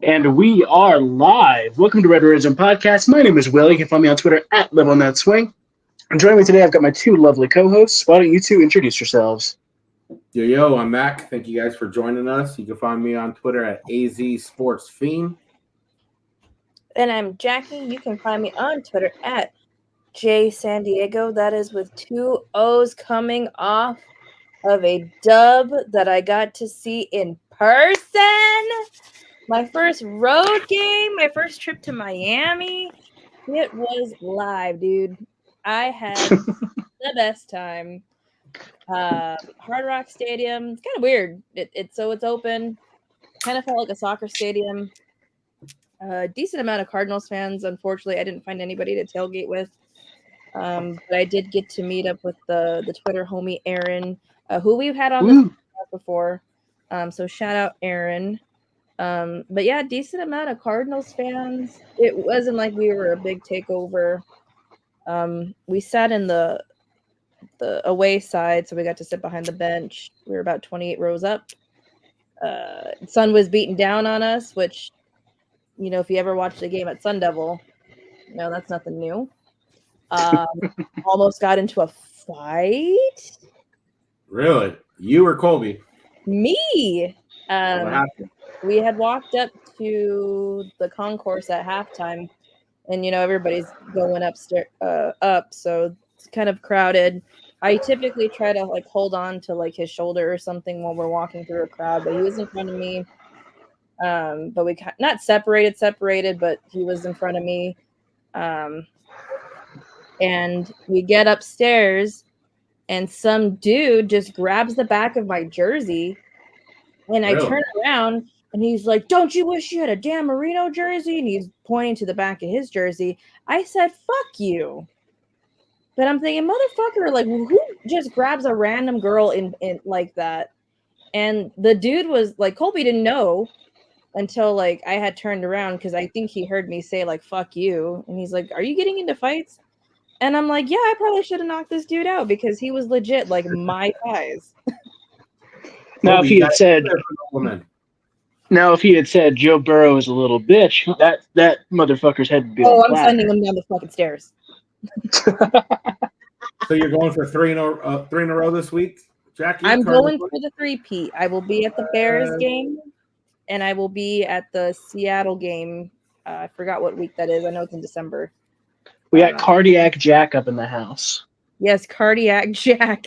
And we are live. Welcome to Redzone Podcast. My name is Will. You can find me on Twitter at LiveOnThatSwing. And joining me today, I've got my two lovely co-hosts. Why don't you two introduce yourselves? Yo, I'm Mac. Thank you guys for joining us. You can find me on Twitter at AZSportsFiend. And I'm Jackie. You can find me on Twitter at JSanDiego. That is with two O's coming off of a dub that I got to see in person. My first road game, my first trip to Miami. It was live, dude. I had the best time. Hard Rock Stadium. It's kind of weird. It's open. Kind of felt like a soccer stadium. Decent amount of Cardinals fans. Unfortunately, I didn't find anybody to tailgate with. But I did get to meet up with the Twitter homie Aaron, who we've had on this podcast before. So shout out Aaron. But yeah, decent amount of Cardinals fans. It wasn't like we were a big takeover. We sat in the away side, so we got to sit behind the bench. We were about 28 rows up. Sun was beating down on us, which, you know, if you ever watched a game at Sun Devil, no, that's nothing new. Almost got into a fight. Really? You or Colby? Me. We had walked up to the concourse at halftime, and you know everybody's going up, so it's kind of crowded. I typically try to like hold on to like his shoulder or something while we're walking through a crowd, but he was in front of me. But we not separated, but he was in front of me. And we get upstairs, and some dude just grabs the back of my jersey, and I turn around. And he's like, "Don't you wish you had a Dan Marino jersey?" And he's pointing to the back of his jersey. I said, "Fuck you." But I'm thinking, motherfucker, like, who just grabs a random girl in like that? And the dude was like, Colby didn't know until like I had turned around because I think he heard me say like, "Fuck you." And he's like, "Are you getting into fights?" And I'm like, "Yeah, I probably should have knocked this dude out because he was legit like my size." Now, if he had said Joe Burrow is a little bitch, that motherfucker's head would be on I'm sending him down the fucking stairs. So you're going for three in a row this week, Jackie? I'm going for the 3-peat. I will be at the Bears game, and I will be at the Seattle game. I forgot what week that is. I know it's in December. We got Cardiac Jack up in the house. Yes, Cardiac Jack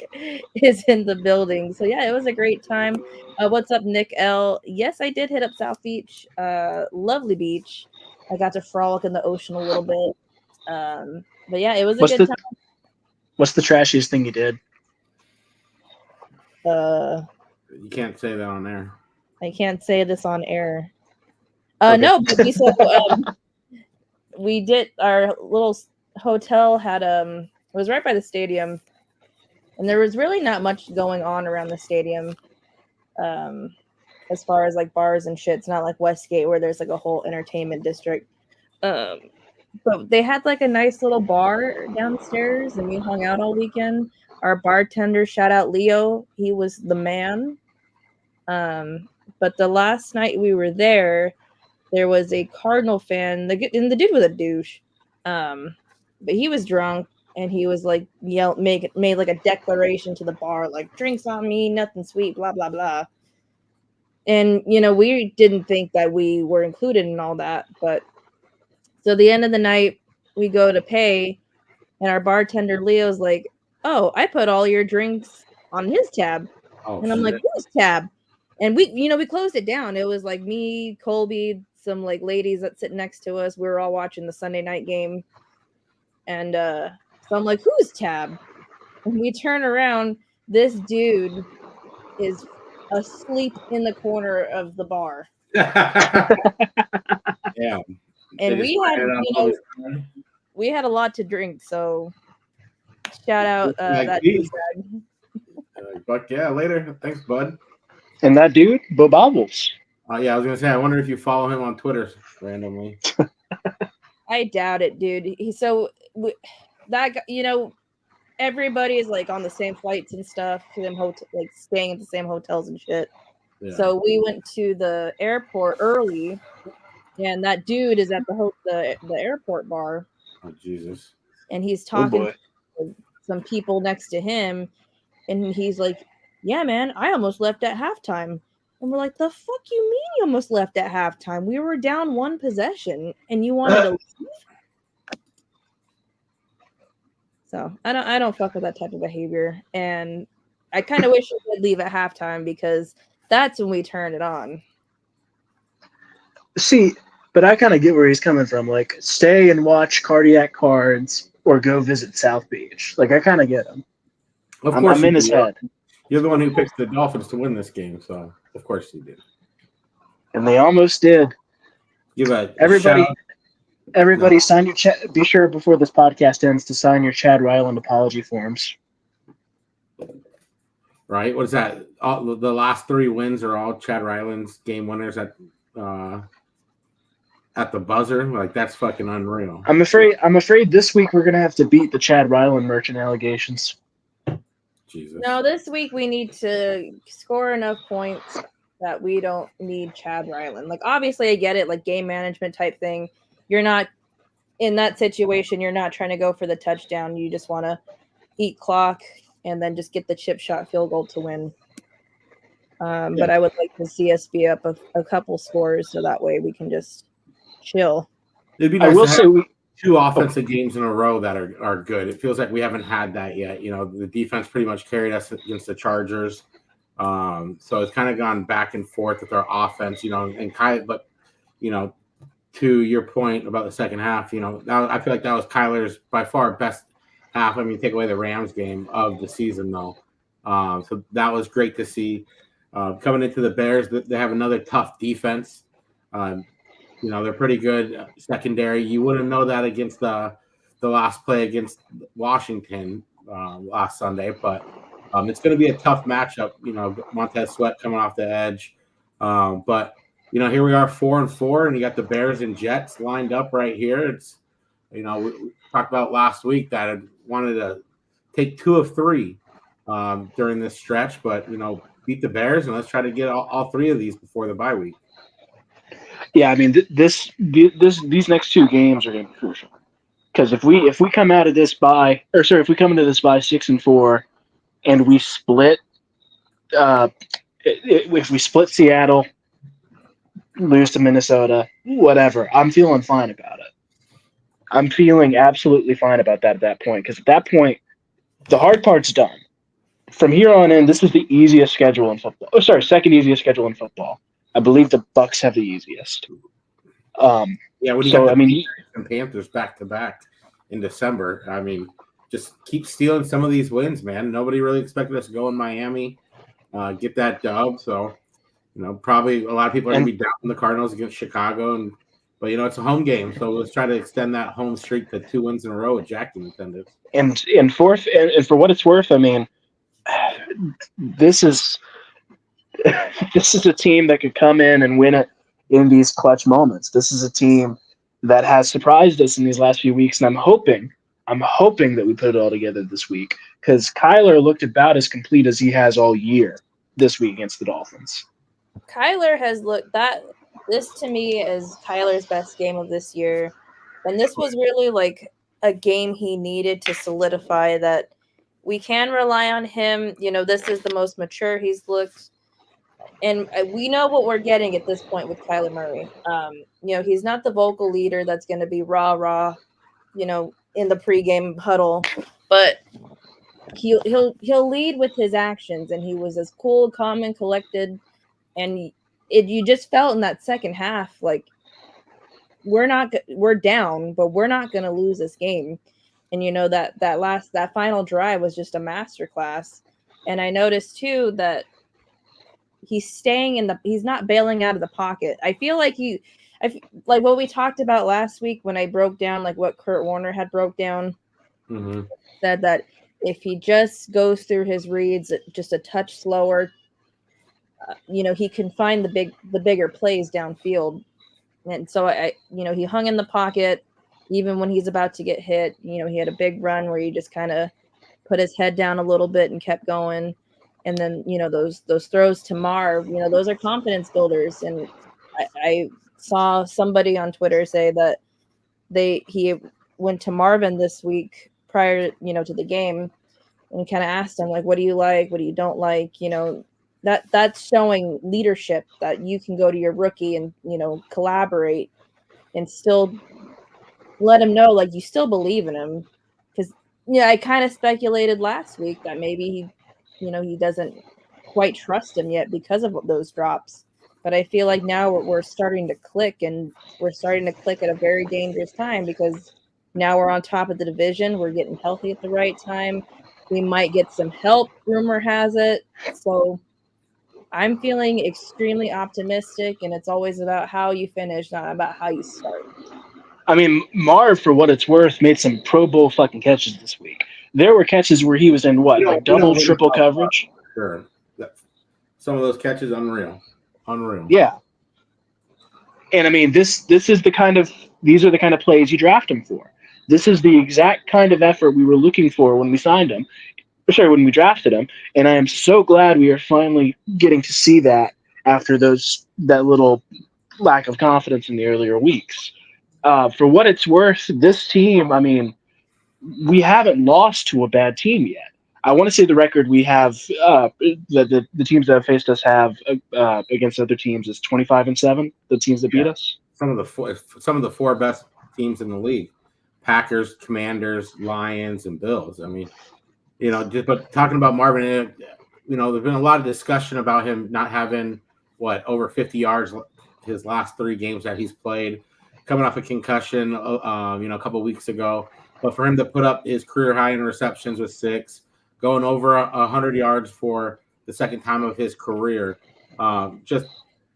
is in the building. So yeah, it was a great time. What's up, Nick L? Yes, I did hit up South Beach. Lovely beach. I got to frolic in the ocean a little bit. But yeah, it was a good time. What's the trashiest thing you did? You can't say that on air. I can't say this on air. Okay. No, but we did. Our little hotel had it was right by the stadium, and there was really not much going on around the stadium, as far as like bars and shit. It's not like Westgate where there's like a whole entertainment district. But they had like a nice little bar downstairs, and we hung out all weekend. Our bartender, shout out Leo, he was the man. But the last night we were there was a Cardinal fan, and the dude was a douche. But he was drunk, and he was like made like a declaration to the bar, like, "Drinks on me, nothing sweet, blah blah blah." And you know, we didn't think that we were included in all that, but so the end of the night, we go to pay, and our bartender Leo's like, "Oh, I put all your drinks on his tab," and I'm like, "Whose tab?" And we closed it down. It was like me, Colby, some like ladies that sit next to us. We were all watching the Sunday night game, and so I'm like, "Whose tab?" And we turn around. This dude is asleep in the corner of the bar. Yeah. And we had a lot to drink, so shout out that dude. Fuck yeah, later. Thanks, bud. And that dude, Bo Bobbles. Yeah, I was gonna say, I wonder if you follow him on Twitter randomly. I doubt it, dude. Everybody is like on the same flights and stuff to them like staying at the same hotels and shit. Yeah. So we went to the airport early, and that dude is at the airport bar, Oh Jesus. and he's Oh talking boy. to some people next to him, and he's like, "Yeah, man, I almost left at halftime." And we're like, "The fuck you mean you almost left at halftime? We were down one possession, and you wanted to leave?" So I don't fuck with that type of behavior, and I kind of wish he would leave at halftime because that's when we turn it on. See, but I kind of get where he's coming from. Like, stay and watch Cardiac Cards or go visit South Beach. Like, I kind of get him. Of course I'm you in his do. head. You're the one who picked the Dolphins to win this game, so of course you did. And they almost did. Give a Everybody, shout. everybody, sign your be sure before this podcast ends to sign your Chad Ryland apology forms. Right? What is that? All, the last 3 wins are all Chad Ryland's game winners at the buzzer. Like, that's fucking unreal. I'm afraid this week we're gonna have to beat the Chad Ryland merchant allegations. Jesus. No, this week we need to score enough points that we don't need Chad Ryland. Like, obviously, I get it, like game management type thing. You're not in that situation. You're not trying to go for the touchdown. You just want to eat clock and then just get the chip shot field goal to win. But I would like to see us be up a couple scores so that way we can just chill. It'd be nice to have 2 offensive games in a row that are good. It feels like we haven't had that yet. You know, the defense pretty much carried us against the Chargers. So it's kind of gone back and forth with our offense, you know, and but, you know, to your point about the second half, you know, I feel like that was Kyler's by far best half. I mean, take away the Rams game of the season, though. So that was great to see. Coming into the Bears, they have another tough defense. You know, they're pretty good secondary. You wouldn't know that against the last play against Washington last Sunday, but it's going to be a tough matchup. You know, Montez Sweat coming off the edge. But, you know, here we are 4-4, and you got the Bears and Jets lined up right here. It's, you know, we talked about last week that I wanted to take 2 of 3 during this stretch, but, you know, beat the Bears, and let's try to get all 3 of these before the bye week. Yeah, I mean, these next 2 games are going to be crucial because if we come out of this bye, if we come into this bye 6-4, and we split, if we split Seattle, lose to Minnesota, whatever, I'm feeling fine about it. I'm feeling absolutely fine about that at that point because at that point, the hard part's done. From here on in, this is the easiest schedule in football. Oh, sorry, second easiest schedule in football. I believe the Bucs have the easiest. Yeah, when you got the Panthers back to back in December, I mean, just keep stealing some of these wins, man. Nobody really expected us to go in Miami, get that dub. So, you know, probably a lot of people are going to be down on the Cardinals against Chicago, but you know, it's a home game, so let's try to extend that home streak to 2 wins in a row with Jack in attendance. And fourth, and for what it's worth, I mean, this is a team that could come in and win it in these clutch moments. This is a team that has surprised us in these last few weeks, and I'm hoping that we put it all together this week because Kyler looked about as complete as he has all year this week against the Dolphins. Kyler has looked this to me is Kyler's best game of this year, and this was really like a game he needed to solidify that we can rely on him. You know, this is the most mature he's looked. And we know what we're getting at this point with Kyler Murray. You know, he's not the vocal leader that's going to be rah, you know, in the pregame huddle, but he'll lead with his actions. And he was as cool, calm, and collected. And you just felt in that second half like we're down, but we're not going to lose this game. And you know that final drive was just a masterclass. And I noticed too that he's staying he's not bailing out of the pocket. I feel like like what we talked about last week when I broke down like what Kurt Warner had broke down, said that if he just goes through his reads just a touch slower, you know, he can find the bigger plays downfield. And so you know, he hung in the pocket even when he's about to get hit. You know, he had a big run where he just kind of put his head down a little bit and kept going. And then, those throws to Marv, those are confidence builders. And I saw somebody on Twitter say that he went to Marvin this week prior, to the game, and kind of asked him, like, what do you like? What do you don't like? That's showing leadership, that you can go to your rookie and, collaborate and still let him know, like, you still believe in him. Because, I kind of speculated last week that maybe he doesn't quite trust him yet because of those drops. But I feel like now we're starting to click, and we're starting to click at a very dangerous time, because now we're on top of the division. We're getting healthy at the right time. We might get some help, rumor has it. So I'm feeling extremely optimistic, and it's always about how you finish, not about how you start. I mean, Marv, for what it's worth, made some Pro Bowl fucking catches this week. There were catches where he was in double, triple coverage. Sure. Some of those catches, unreal. Yeah. And I mean, these are the kind of plays you draft him for. This is the exact kind of effort we were looking for when we signed him. When we drafted him. And I am so glad we are finally getting to see that after that little lack of confidence in the earlier weeks. For what it's worth, this team, I mean, we haven't lost to a bad team yet. I want to say the record we have, the teams that have faced us have against other teams is 25-7. The teams that beat us. Some of the four best teams in the league: Packers, Commanders, Lions, and Bills. I mean, but talking about Marvin, there's been a lot of discussion about him not having over 50 yards his last 3 games that he's played, coming off a concussion, a couple of weeks ago. But for him to put up his career high in receptions with 6, going over 100 yards for the second time of his career, just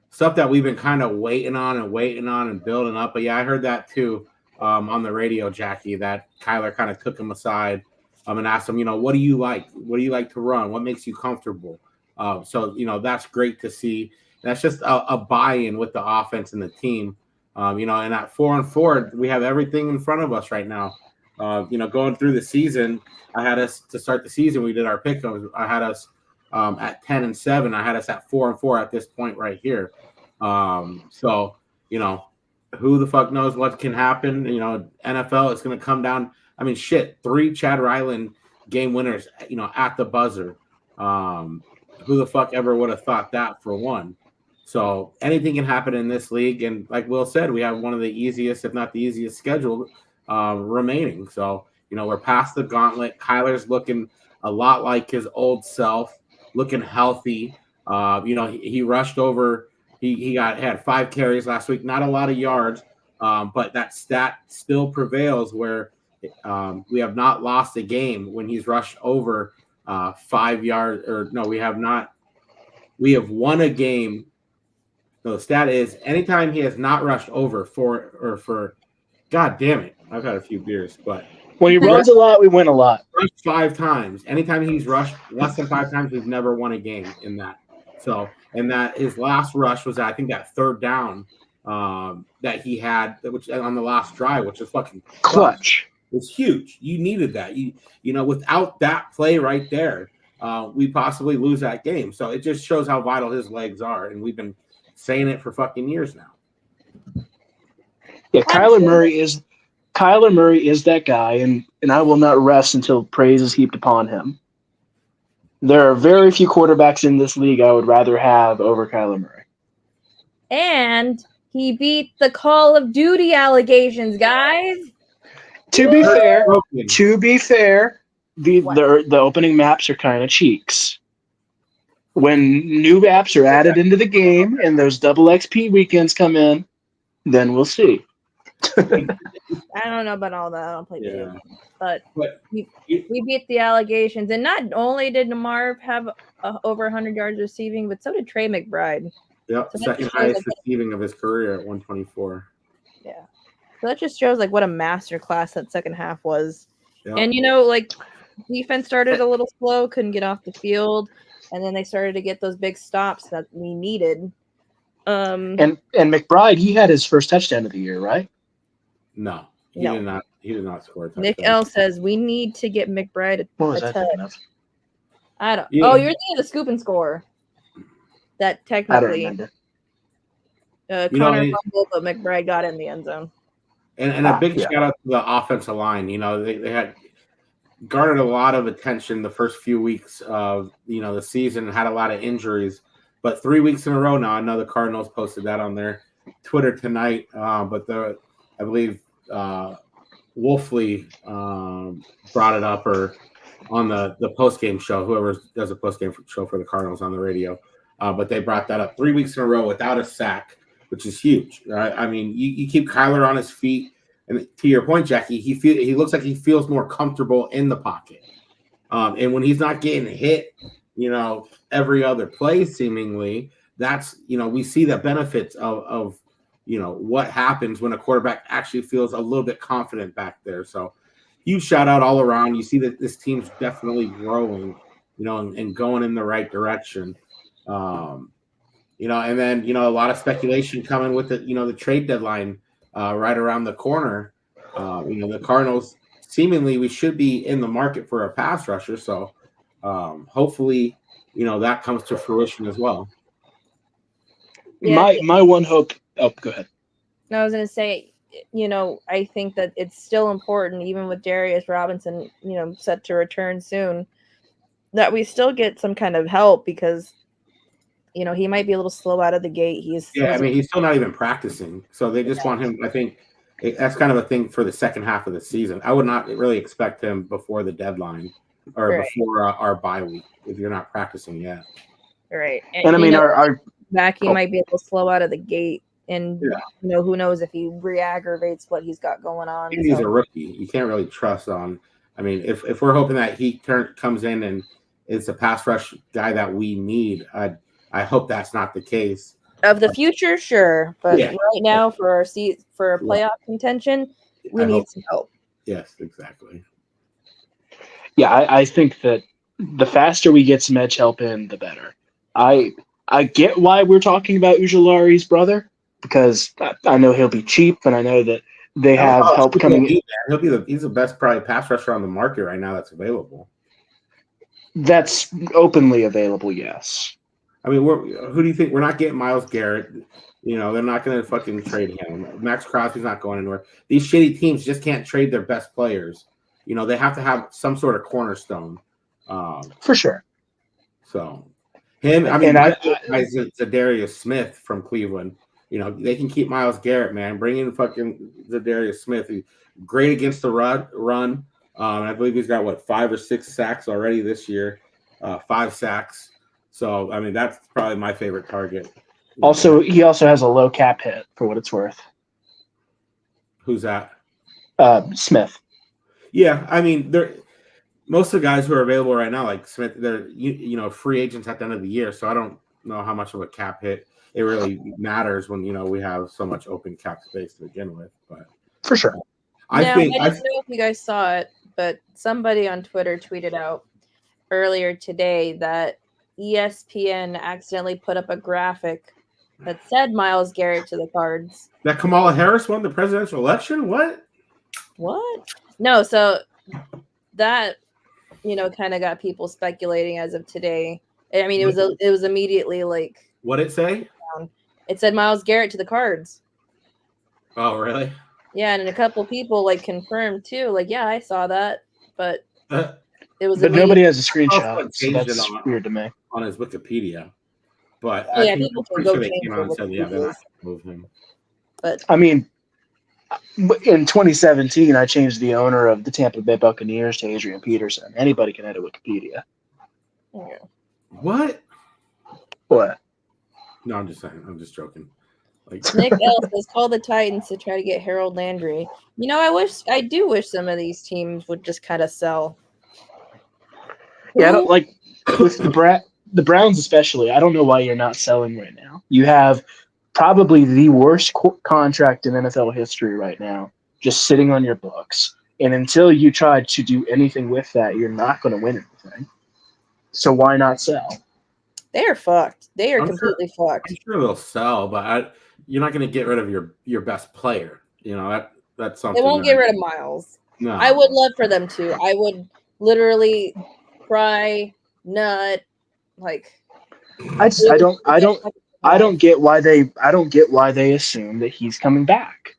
stuff that we've been kind of waiting on and building up. But yeah, I heard that too on the radio, Jackie, that Kyler kind of took him aside and asked him, what do you like? What do you like to run? What makes you comfortable? So that's great to see. That's just a buy-in with the offense and the team. And at 4-4, we have everything in front of us right now. Going through the season, I had us to start the season. We did our pick-ups. I had us at 10-7. I had us at 4-4 at this point right here. So who the fuck knows what can happen? NFL, it's going to come down. I mean, 3 Chad Ryland game winners, at the buzzer. Who the fuck ever would have thought that, for one? So anything can happen in this league. And like Will said, we have one of the easiest, if not the easiest schedule remaining. So, we're past the gauntlet. Kyler's looking a lot like his old self, looking healthy. He rushed over. He had 5 carries last week, not a lot of yards, but that stat still prevails where we have not lost a game when he's rushed over 5 yards. Or no, we have not. We have won a game. No, the stat is anytime he has not rushed over for God damn it. I've had a few beers, but when he runs a lot, we win a lot. Rushed 5 times. Anytime he's rushed less than 5 times, we've never won a game in that. So, and that his last rush was, I think, that 3rd down that he had, which on the last drive, which is fucking clutch. It's huge. You needed that. Without that play right there, we possibly lose that game. So it just shows how vital his legs are, and we've been saying it for fucking years now. Yeah, Kyler Murray is that guy, and I will not rest until praise is heaped upon him. There are very few quarterbacks in this league I would rather have over Kyler Murray. And he beat the Call of Duty allegations, guys. To be fair, the opening maps are kind of cheeks. When new maps are added into the game and those double XP weekends come in, then we'll see. I don't know about all that. I don't play video games. But we beat the allegations. And not only did Marv have over 100 yards receiving, but so did Trey McBride. Yep, so second highest receiving of his career at 124. Yeah. So that just shows what a masterclass that second half was. Yep. And defense started a little slow, couldn't get off the field, and then they started to get those big stops that we needed. And McBride, he had his first touchdown of the year, right? No, he did not. He did not score a touchdown. Nick L says we need to get McBride a touch. I don't. Yeah. Oh, you're thinking of the scoop and score. That I don't technically remember. Connor fumbled, but McBride got in the end zone. And a big shout out to the offensive line. They had garnered a lot of attention the first few weeks of the season, had a lot of injuries, but 3 weeks in a row now. I know the Cardinals posted that on their Twitter tonight, but I believe Wolfley brought it up or on the post game show. Whoever does a post game show for the Cardinals on the radio, but they brought that up 3 weeks in a row without a sack, which is huge. Right? I mean, you keep Kyler on his feet. And to your point, Jackie, he looks like he feels more comfortable in the pocket. And when he's not getting hit, every other play seemingly, that's, we see the benefits of what happens when a quarterback actually feels a little bit confident back there. So huge shout out all around. You see that this team's definitely growing, and going in the right direction. And then, a lot of speculation coming with the trade deadline right around the corner. The Cardinals, seemingly we should be in the market for a pass rusher. So hopefully, that comes to fruition as well. Yeah, my one hope. Oh, go ahead. No, I was going to say, I think that it's still important, even with Darius Robinson, set to return soon, that we still get some kind of help because, he might be a little slow out of the gate. He's still not even practicing. So they just want him, I think that's kind of a thing for the second half of the season. I would not really expect him before the deadline or before our bye week if you're not practicing yet. Right. And I mean, our back, he might be a little slow out of the gate. And, who knows if he re-aggravates what he's got going on. He's a rookie. You can't really trust on. I mean, if we're hoping that he comes in and is a pass rush guy that we need, I hope that's not the case. Of the future, sure. But right now, for a playoff contention, we need some help. Yes, exactly. Yeah, I think that the faster we get some edge help in, the better. I get why we're talking about Ujulari's brother, because I know he'll be cheap, and I know that they have help coming in. He's the best probably pass rusher on the market right now that's available. That's openly available, yes. I mean, who do you think? We're not getting Myles Garrett. They're not going to fucking trade him. Max Crosby's not going anywhere. These shitty teams just can't trade their best players. They have to have some sort of cornerstone. For sure. So him, I mean, Zadarius Smith from Cleveland. They can keep Myles Garrett, man. Bring in fucking Zadarius Smith. He's great against the run. I believe he's got 5 or 6 sacks already this year. 5 sacks. So I mean, that's probably my favorite target. Also, he also has a low cap hit for what it's worth. Who's that? Smith. Yeah, I mean, most of the guys who are available right now, like Smith, they're free agents at the end of the year. So I don't know how much of a cap hit it really matters when we have so much open cap space to begin with. But for sure, I don't know if you guys saw it, but somebody on Twitter tweeted out earlier today that ESPN accidentally put up a graphic that said Myles Garrett to the Cards. That Kamala Harris won the presidential election? What? No, so that kind of got people speculating as of today. I mean, it was immediately like. What'd it say? It said Myles Garrett to the Cards. Oh, really? Yeah, and a couple people confirmed too. Like, yeah, I saw that, but it was. But nobody has a screenshot. So that's weird to me. On his Wikipedia, but people can go they came out and said, "Yeah, they're not move him." But I mean, in 2017, I changed the owner of the Tampa Bay Buccaneers to Adrian Peterson. Anybody can edit Wikipedia. Yeah. What? No, I'm just saying. I'm just joking. Nick L says, call the Titans to try to get Harold Landry. I do wish some of these teams would just kind of sell. Yeah, I don't like with the Browns especially. I don't know why you're not selling right now. You have probably the worst contract in NFL history right now, just sitting on your books. And until you try to do anything with that, you're not going to win anything. So why not sell? They are fucked. They are completely fucked. I'm sure they'll sell, but you're not going to get rid of your best player. That's something. They won't get rid of Myles. No. I would love for them to. I would literally cry nut. Like, I don't get why they assume that he's coming back,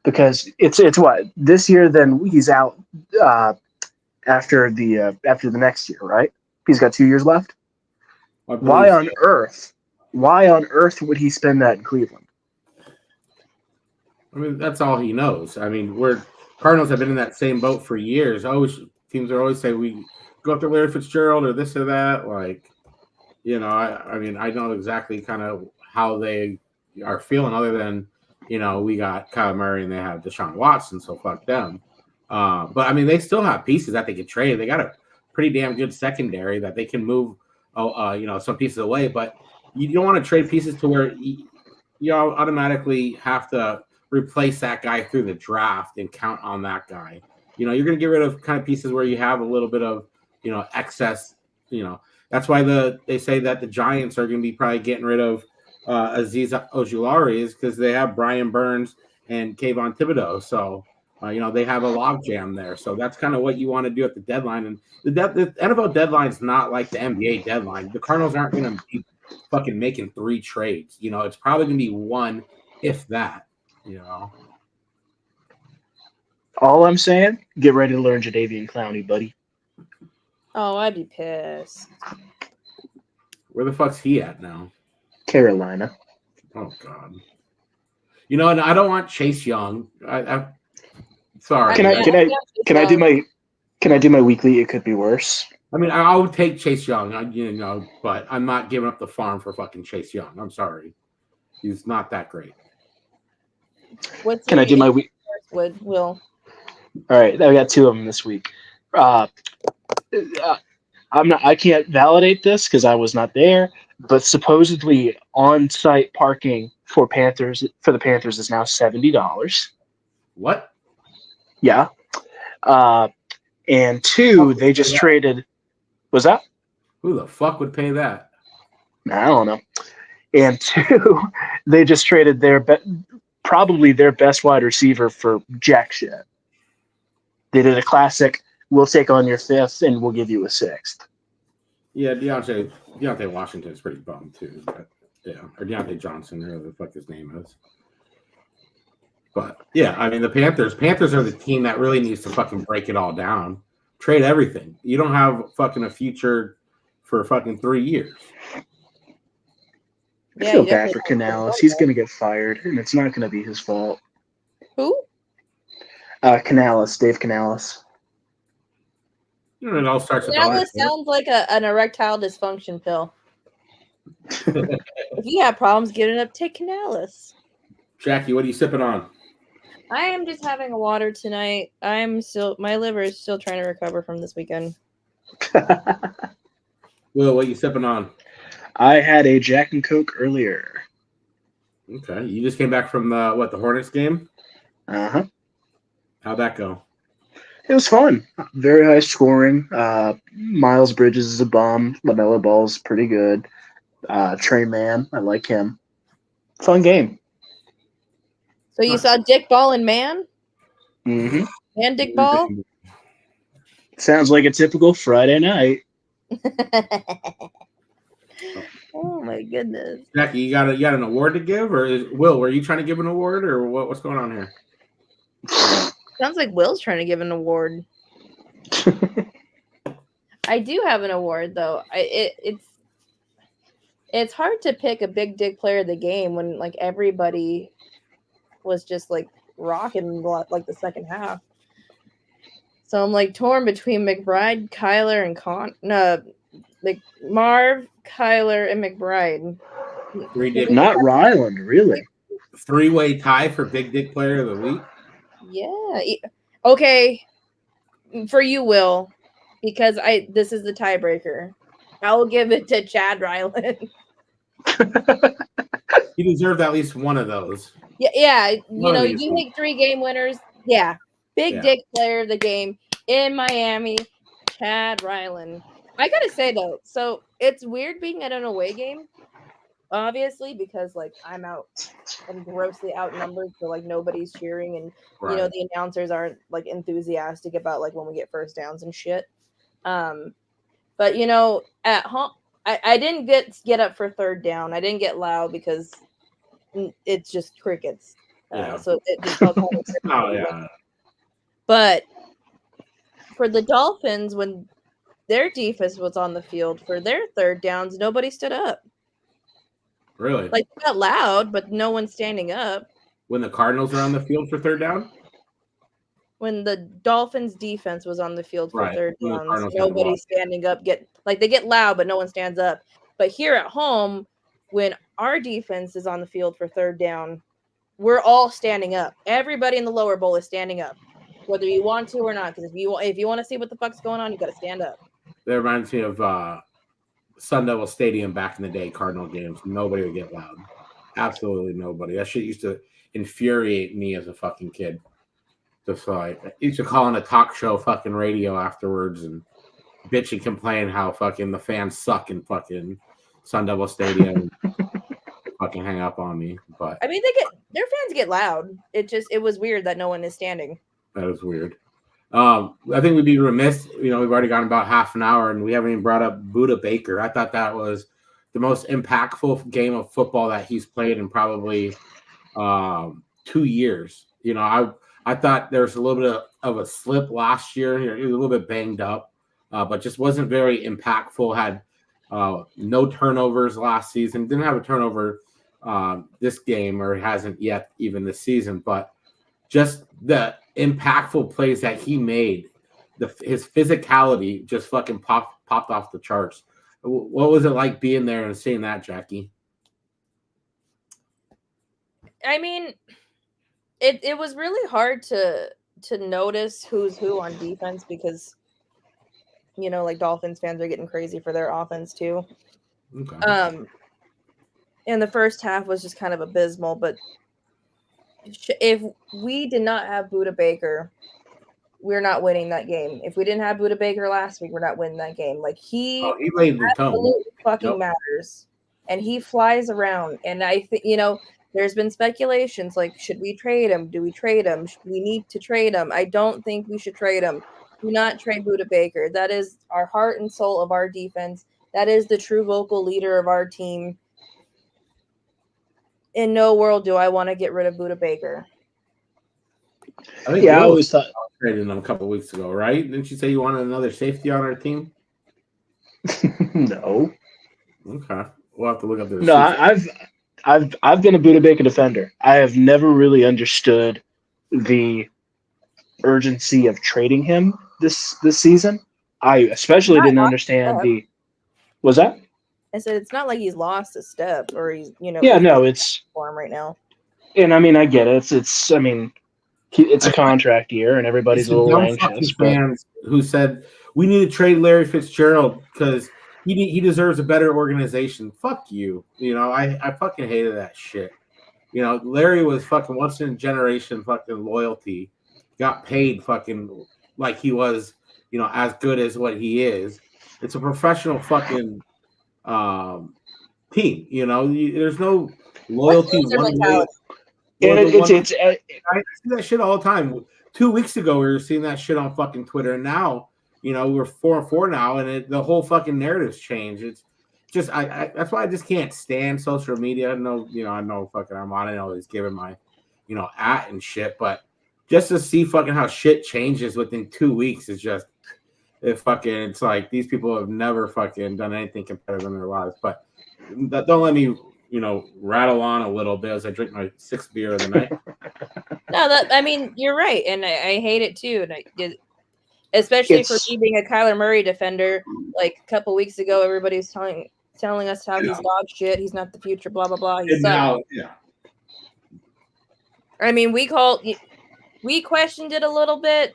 because it's what this year. Then he's out after the next year, right? He's got 2 years left. Why on earth would he spend that in Cleveland? I mean, that's all he knows. I mean, Cardinals have been in that same boat for years. Teams are always say we go after Larry Fitzgerald or this or that. Like, I mean, I know exactly kind of how they are feeling. Other than, we got Kyle Murray and they have Deshaun Watson, so fuck them. But I mean, they still have pieces that they could trade. They got a pretty damn good secondary that they can move, some pieces away. But you don't want to trade pieces to where you automatically have to replace that guy through the draft and count on that guy. You're going to get rid of kind of pieces where you have a little bit of, excess. That's why they say that the Giants are going to be probably getting rid of Azeez Ojulari, is because they have Brian Burns and Kayvon Thibodeau. So, they have a logjam there. So that's kind of what you want to do at the deadline. And the NFL deadline is not like the NBA deadline. The Cardinals aren't going to be fucking making 3 trades. It's probably going to be 1, if that. All I'm saying, get ready to learn Jadeveon Clowney, buddy. Oh, I'd be pissed. Where the fuck's he at now? Carolina. Oh God. And I don't want Chase Young. Sorry. Can I do my weekly? It could be worse. I mean, I would take Chase Young, but I'm not giving up the farm for fucking Chase Young. I'm sorry. He's not that great. Can I do my week? Will. All right, I got 2 of them this week. I can't validate this because I was not there, but supposedly on-site parking for the Panthers is now $70. What? Yeah. And 2, they just traded. Was that? Who the fuck would pay that? I don't know. And 2, they just traded probably their best wide receiver for jack shit. They did a classic, we'll take on your 5th and we'll give you a 6th. Yeah, Deontay Washington's pretty bummed too. But, yeah, or Deontay Johnson, or whatever the fuck his name is. But yeah, I mean the Panthers are the team that really needs to fucking break it all down. Trade everything. You don't have fucking a future for fucking 3 years. I feel bad for Canales. He's going to get fired, and it's not going to be his fault. Who? Canales, Dave Canales. It all starts with Canales sounds like an erectile dysfunction pill. If you have problems getting up, take Canales. Jackie, what are you sipping on? I am just having a water tonight. My liver is still trying to recover from this weekend. Will, what are you sipping on? I had a Jack and Coke earlier. Okay. You just came back from the Hornets game? Uh-huh. How'd that go? It was fun. Very high scoring. Miles Bridges is a bum. LaMelo Ball's pretty good. Trey Mann, I like him. Fun game. So you saw Dick Ball and Mann? Mm-hmm. And Dick Ball? Sounds like a typical Friday night. Oh my goodness. Jackie, you got an award to give, or Will, were you trying to give an award, or what's going on here? Sounds like Will's trying to give an award. I do have an award though. It's hard to pick a big dick player of the game when like everybody was just like rocking like the second half. So I'm like torn between McBride, Kyler, and Marv, Kyler, and McBride. Not Ryland, really. 3-way tie for big dick player of the week. Yeah. Okay. For you, Will, because this is the tiebreaker. I will give it to Chad Ryland. You deserved at least one of those. Yeah. You take 3 game winners. Yeah. Big dick player of the game in Miami, Chad Ryland. I gotta say though, so it's weird being at an away game, obviously, because like I'm grossly outnumbered, so like nobody's cheering, and the announcers aren't like enthusiastic about like when we get first downs and shit. But at home, I didn't get up for third down. I didn't get loud because it's just crickets. So it just felt kind of Oh yeah. But for the Dolphins, when their defense was on the field for their third downs, nobody stood up. Really? Like, they got loud, but no one's standing up. When the Cardinals are on the field for third down? When the Dolphins defense was on the field for third downs, nobody's standing up. They get loud, but no one stands up. But here at home, when our defense is on the field for third down, we're all standing up. Everybody in the lower bowl is standing up, whether you want to or not. Because if you want to see what the fuck's going on, you got to stand up. That reminds me of Sun Devil Stadium back in the day, Cardinal games. Nobody would get loud. Absolutely nobody. That shit used to infuriate me as a fucking kid. Just like, I used to call on a talk show fucking radio afterwards and bitch and complain how fucking the fans suck in fucking Sun Devil Stadium. Fucking hang up on me. But I mean, their fans get loud. It was weird that no one is standing. That is weird. I think we'd be remiss. We've already gone about half an hour and we haven't even brought up Budda Baker. I thought that was the most impactful game of football that he's played in probably 2 years. I thought there was a little bit of a slip last year. He was a little bit banged up, but just wasn't very impactful. Had no turnovers last season. Didn't have a turnover this game, or hasn't yet even this season. But just the impactful plays that he made, his physicality just fucking popped off the charts. What was it like being there and seeing that, Jackie? I mean, it was really hard to notice who's who on defense because, Dolphins fans are getting crazy for their offense too. Okay. And the first half was just kind of abysmal, but if we did not have Budda Baker, we're not winning that game. If we didn't have Budda Baker last week, we're not winning that game. Like, he laid the tone. Fucking matters. And he flies around. And I think, there's been speculations like, should we trade him? Do we trade him? We need to trade him. I don't think we should trade him. Do not trade Budda Baker. That is our heart and soul of our defense. That is the true vocal leader of our team. In no world do I want to get rid of Budda Baker. I always thought traded him a couple weeks ago, right? Didn't you say you wanted another safety on our team? No. Okay, we'll have to look up this. No, I've been a Budda Baker defender. I have never really understood the urgency of trading him this season. I especially didn't understand the. Was that? I said it's not like he's lost a step or he's Yeah, no, it's for him right now. And I mean, I get it. It's a contract year, and everybody's a little anxious. Fans who said we need to trade Larry Fitzgerald because he deserves a better organization. Fuck you. I fucking hated that shit. Larry was fucking once in a generation fucking loyalty. Got paid fucking like he was, as good as what he is. It's a professional fucking team. There's no loyalty. I see that shit all the time. 2 weeks ago, we were seeing that shit on fucking Twitter, and now, we're 4-4 now, and the whole fucking narrative's changed. It's just, that's why I just can't stand social media. I know fucking Armando always giving my, at and shit, but just to see fucking how shit changes within 2 weeks is just, it's like these people have never fucking done anything competitive in their lives. But don't let me, rattle on a little bit as I drink my 6th beer of the night. No, you're right, and I hate it too. And especially for me being a Kyler Murray defender. Like a couple weeks ago, everybody was telling us how he's dog shit. He's not the future. Blah blah blah. We questioned it a little bit.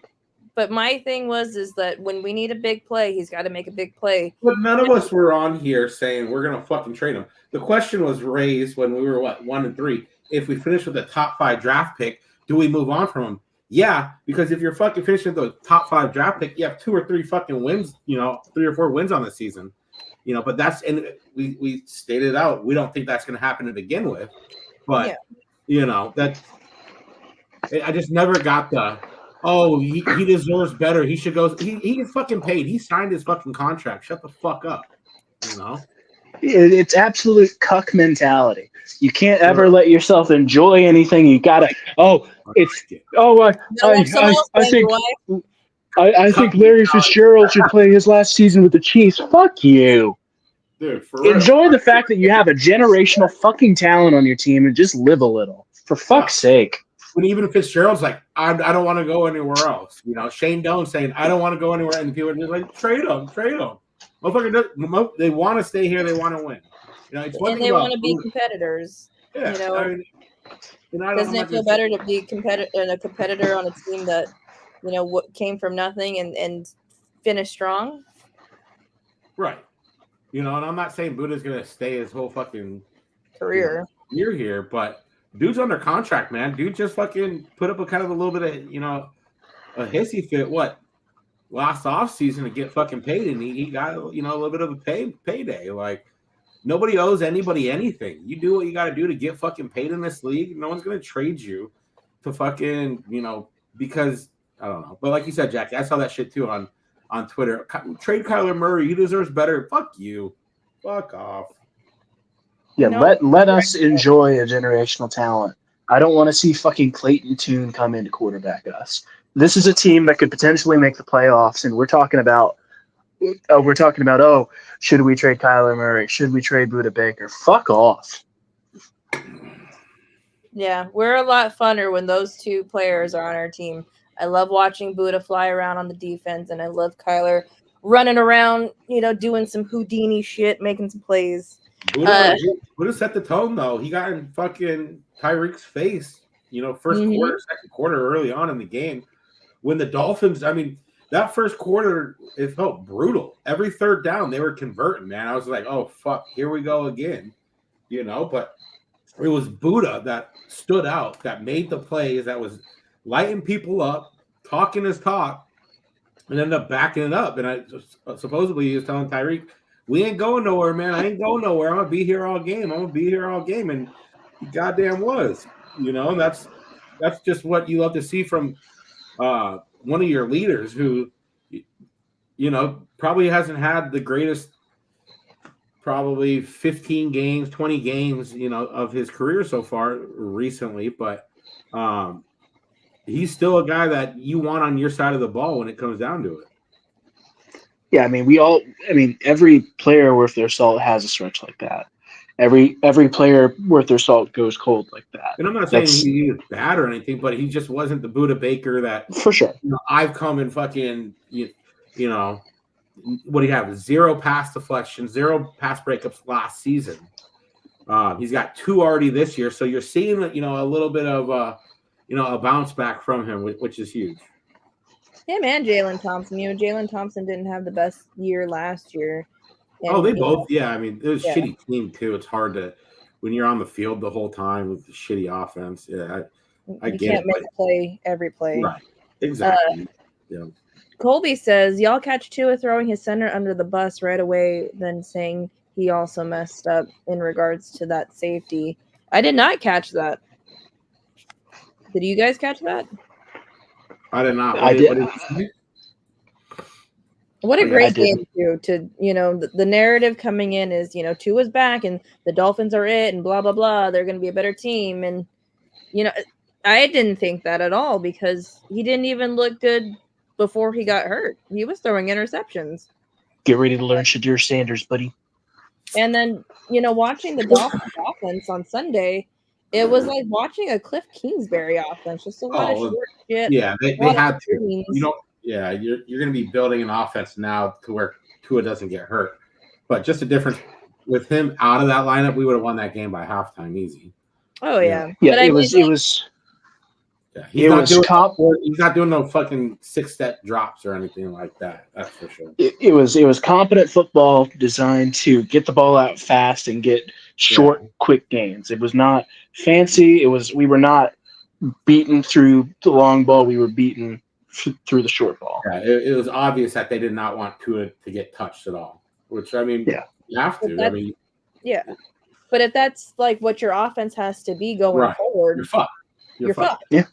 But my thing is that when we need a big play, he's got to make a big play. But none of us were on here saying we're going to fucking trade him. The question was raised when we were, 1-3. If we finish with a top 5 draft pick, do we move on from him? Yeah, because if you're fucking finishing with the top 5 draft pick, you have 2 or 3 fucking wins, 3 or 4 wins on the season. But we stated out, we don't think that's going to happen to begin with. But, I just never got oh, he deserves better. He should go. He gets fucking paid. He signed his fucking contract. Shut the fuck up. You know? It's absolute cuck mentality. You can't ever let yourself enjoy anything. You gotta. I think Larry Fitzgerald should play his last season with the Chiefs. Fuck you. Dude, for real. Enjoy the fact that you have a generational fucking talent on your team and just live a little. For fuck's sake. When even Fitzgerald's like, I don't want to go anywhere else. You know, Shane Doan saying, I don't want to go anywhere. And people are just like, trade him. Motherfucker, they want to stay here. They want to win. You know, and they want to be competitors. Yeah, you know, doesn't it feel better to be a competitor on a team that, you know, what came from nothing and finished strong? Right. You know, and I'm not saying Buddha's going to stay his whole fucking career here, but dude's under contract, man. Dude just fucking put up a kind of a little bit of, you know, a hissy fit. Last off season to get fucking paid, and he got, you know, a little bit of a payday. Like, nobody owes anybody anything. You do what you got to do to get fucking paid in this league. No one's gonna trade you to fucking, you know, because I don't know. But like you said, Jackie, I saw that shit too on Twitter. Trade Kyler Murray. He deserves better. Fuck you. Fuck off. Yeah, let us enjoy a generational talent. I don't want to see fucking Clayton Tune come in to quarterback us. This is a team that could potentially make the playoffs, and we're talking about, should we trade Kyler Murray? Should we trade Budda Baker? Fuck off. Yeah, we're a lot funner when those two players are on our team. I love watching Budda fly around on the defense, and I love Kyler running around, you know, doing some Houdini shit, making some plays. Budda set the tone, though. He got in fucking Tyreek's face, you know, first quarter, second quarter, early on in the game. When the Dolphins, I mean, that first quarter, it felt brutal. Every third down, they were converting, man. I was like, oh, fuck, here we go again. You know, but it was Budda that stood out, that made the plays, that was lighting people up, talking his talk, and ended up backing it up. And supposedly he was telling Tyreek, we ain't going nowhere, man. I ain't going nowhere. I'm going to be here all game. And he goddamn was. You know, that's just what you love to see from one of your leaders who, you know, probably hasn't had the greatest, probably 15 games, 20 games, you know, of his career so far recently. But he's still a guy that you want on your side of the ball when it comes down to it. Yeah, I mean, every player worth their salt has a stretch like that. Every player worth their salt goes cold like that. And I'm not saying he was bad or anything, but he just wasn't the Budda Baker that, for sure. You know, I've come and fucking, you know, what do you have? 0 pass deflection, 0 pass breakups last season. He's got 2 already this year, so you're seeing, you know, a little bit of you know, a bounce back from him, which is huge. Him and Jalen Thompson. You know, Jalen Thompson didn't have the best year last year. And, they both. Yeah, I mean, it was a shitty team too. It's hard to, when you're on the field the whole time with the shitty offense. Yeah, I get it. You can't make a play every play. Right. Exactly. Yeah. Colby says, y'all catch Tua throwing his center under the bus right away, then saying he also messed up in regards to that safety. I did not catch that. Did you guys catch that? I did not. What a great game, too. To, you know, the narrative coming in is, you know, Tua's back and the Dolphins are it and blah, blah, blah. They're going to be a better team. And, you know, I didn't think that at all because he didn't even look good before he got hurt. He was throwing interceptions. Get ready to learn Shadir Sanders, buddy. And then, you know, watching the Dolphins offense on Sunday, it was like watching a Cliff Kingsbury offense. Just a lot of short shit. Yeah, they had to. You know, yeah, you're going to be building an offense now to where Tua doesn't get hurt. But just a difference with him out of that lineup, we would have won that game by halftime easy. Oh yeah, yeah. But it was. Yeah, he's not doing no fucking 6-step drops or anything like that. That's for sure. It was competent football designed to get the ball out fast and get short, quick gains. It was not fancy. We were not beaten through the long ball. We were beaten through the short ball. Yeah, it was obvious that they did not want Tua to get touched at all. Which I mean, you have to. I mean, yeah. But if that's like what your offense has to be going forward, you're fucked. You're fucked. Yeah.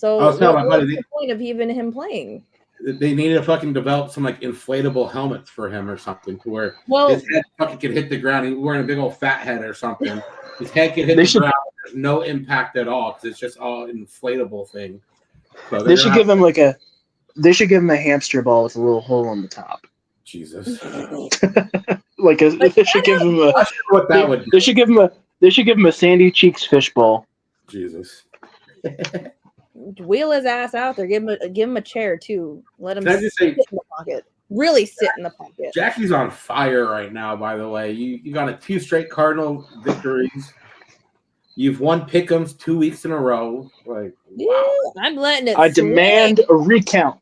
So I was telling my buddy, what's the point of even him playing? They need to fucking develop some like inflatable helmets for him or something, to where his head fucking could hit the ground. He's wearing a big old fat head or something. His head could hit the ground. There's no impact at all because it's just all inflatable thing. So they should give him they should give him a hamster ball with a little hole in the top. Jesus. They should give him a. Not sure what that would. They should give him a Sandy Cheeks fishbowl. Jesus. Wheel his ass out there. Give him a chair too. Let him sit in the pocket. Really sit in the pocket. Jackie's on fire right now. By the way, you got 2 straight Cardinal victories. You've won pick'ems 2 weeks in a row. Like, wow. I'm letting it. I demand a recount.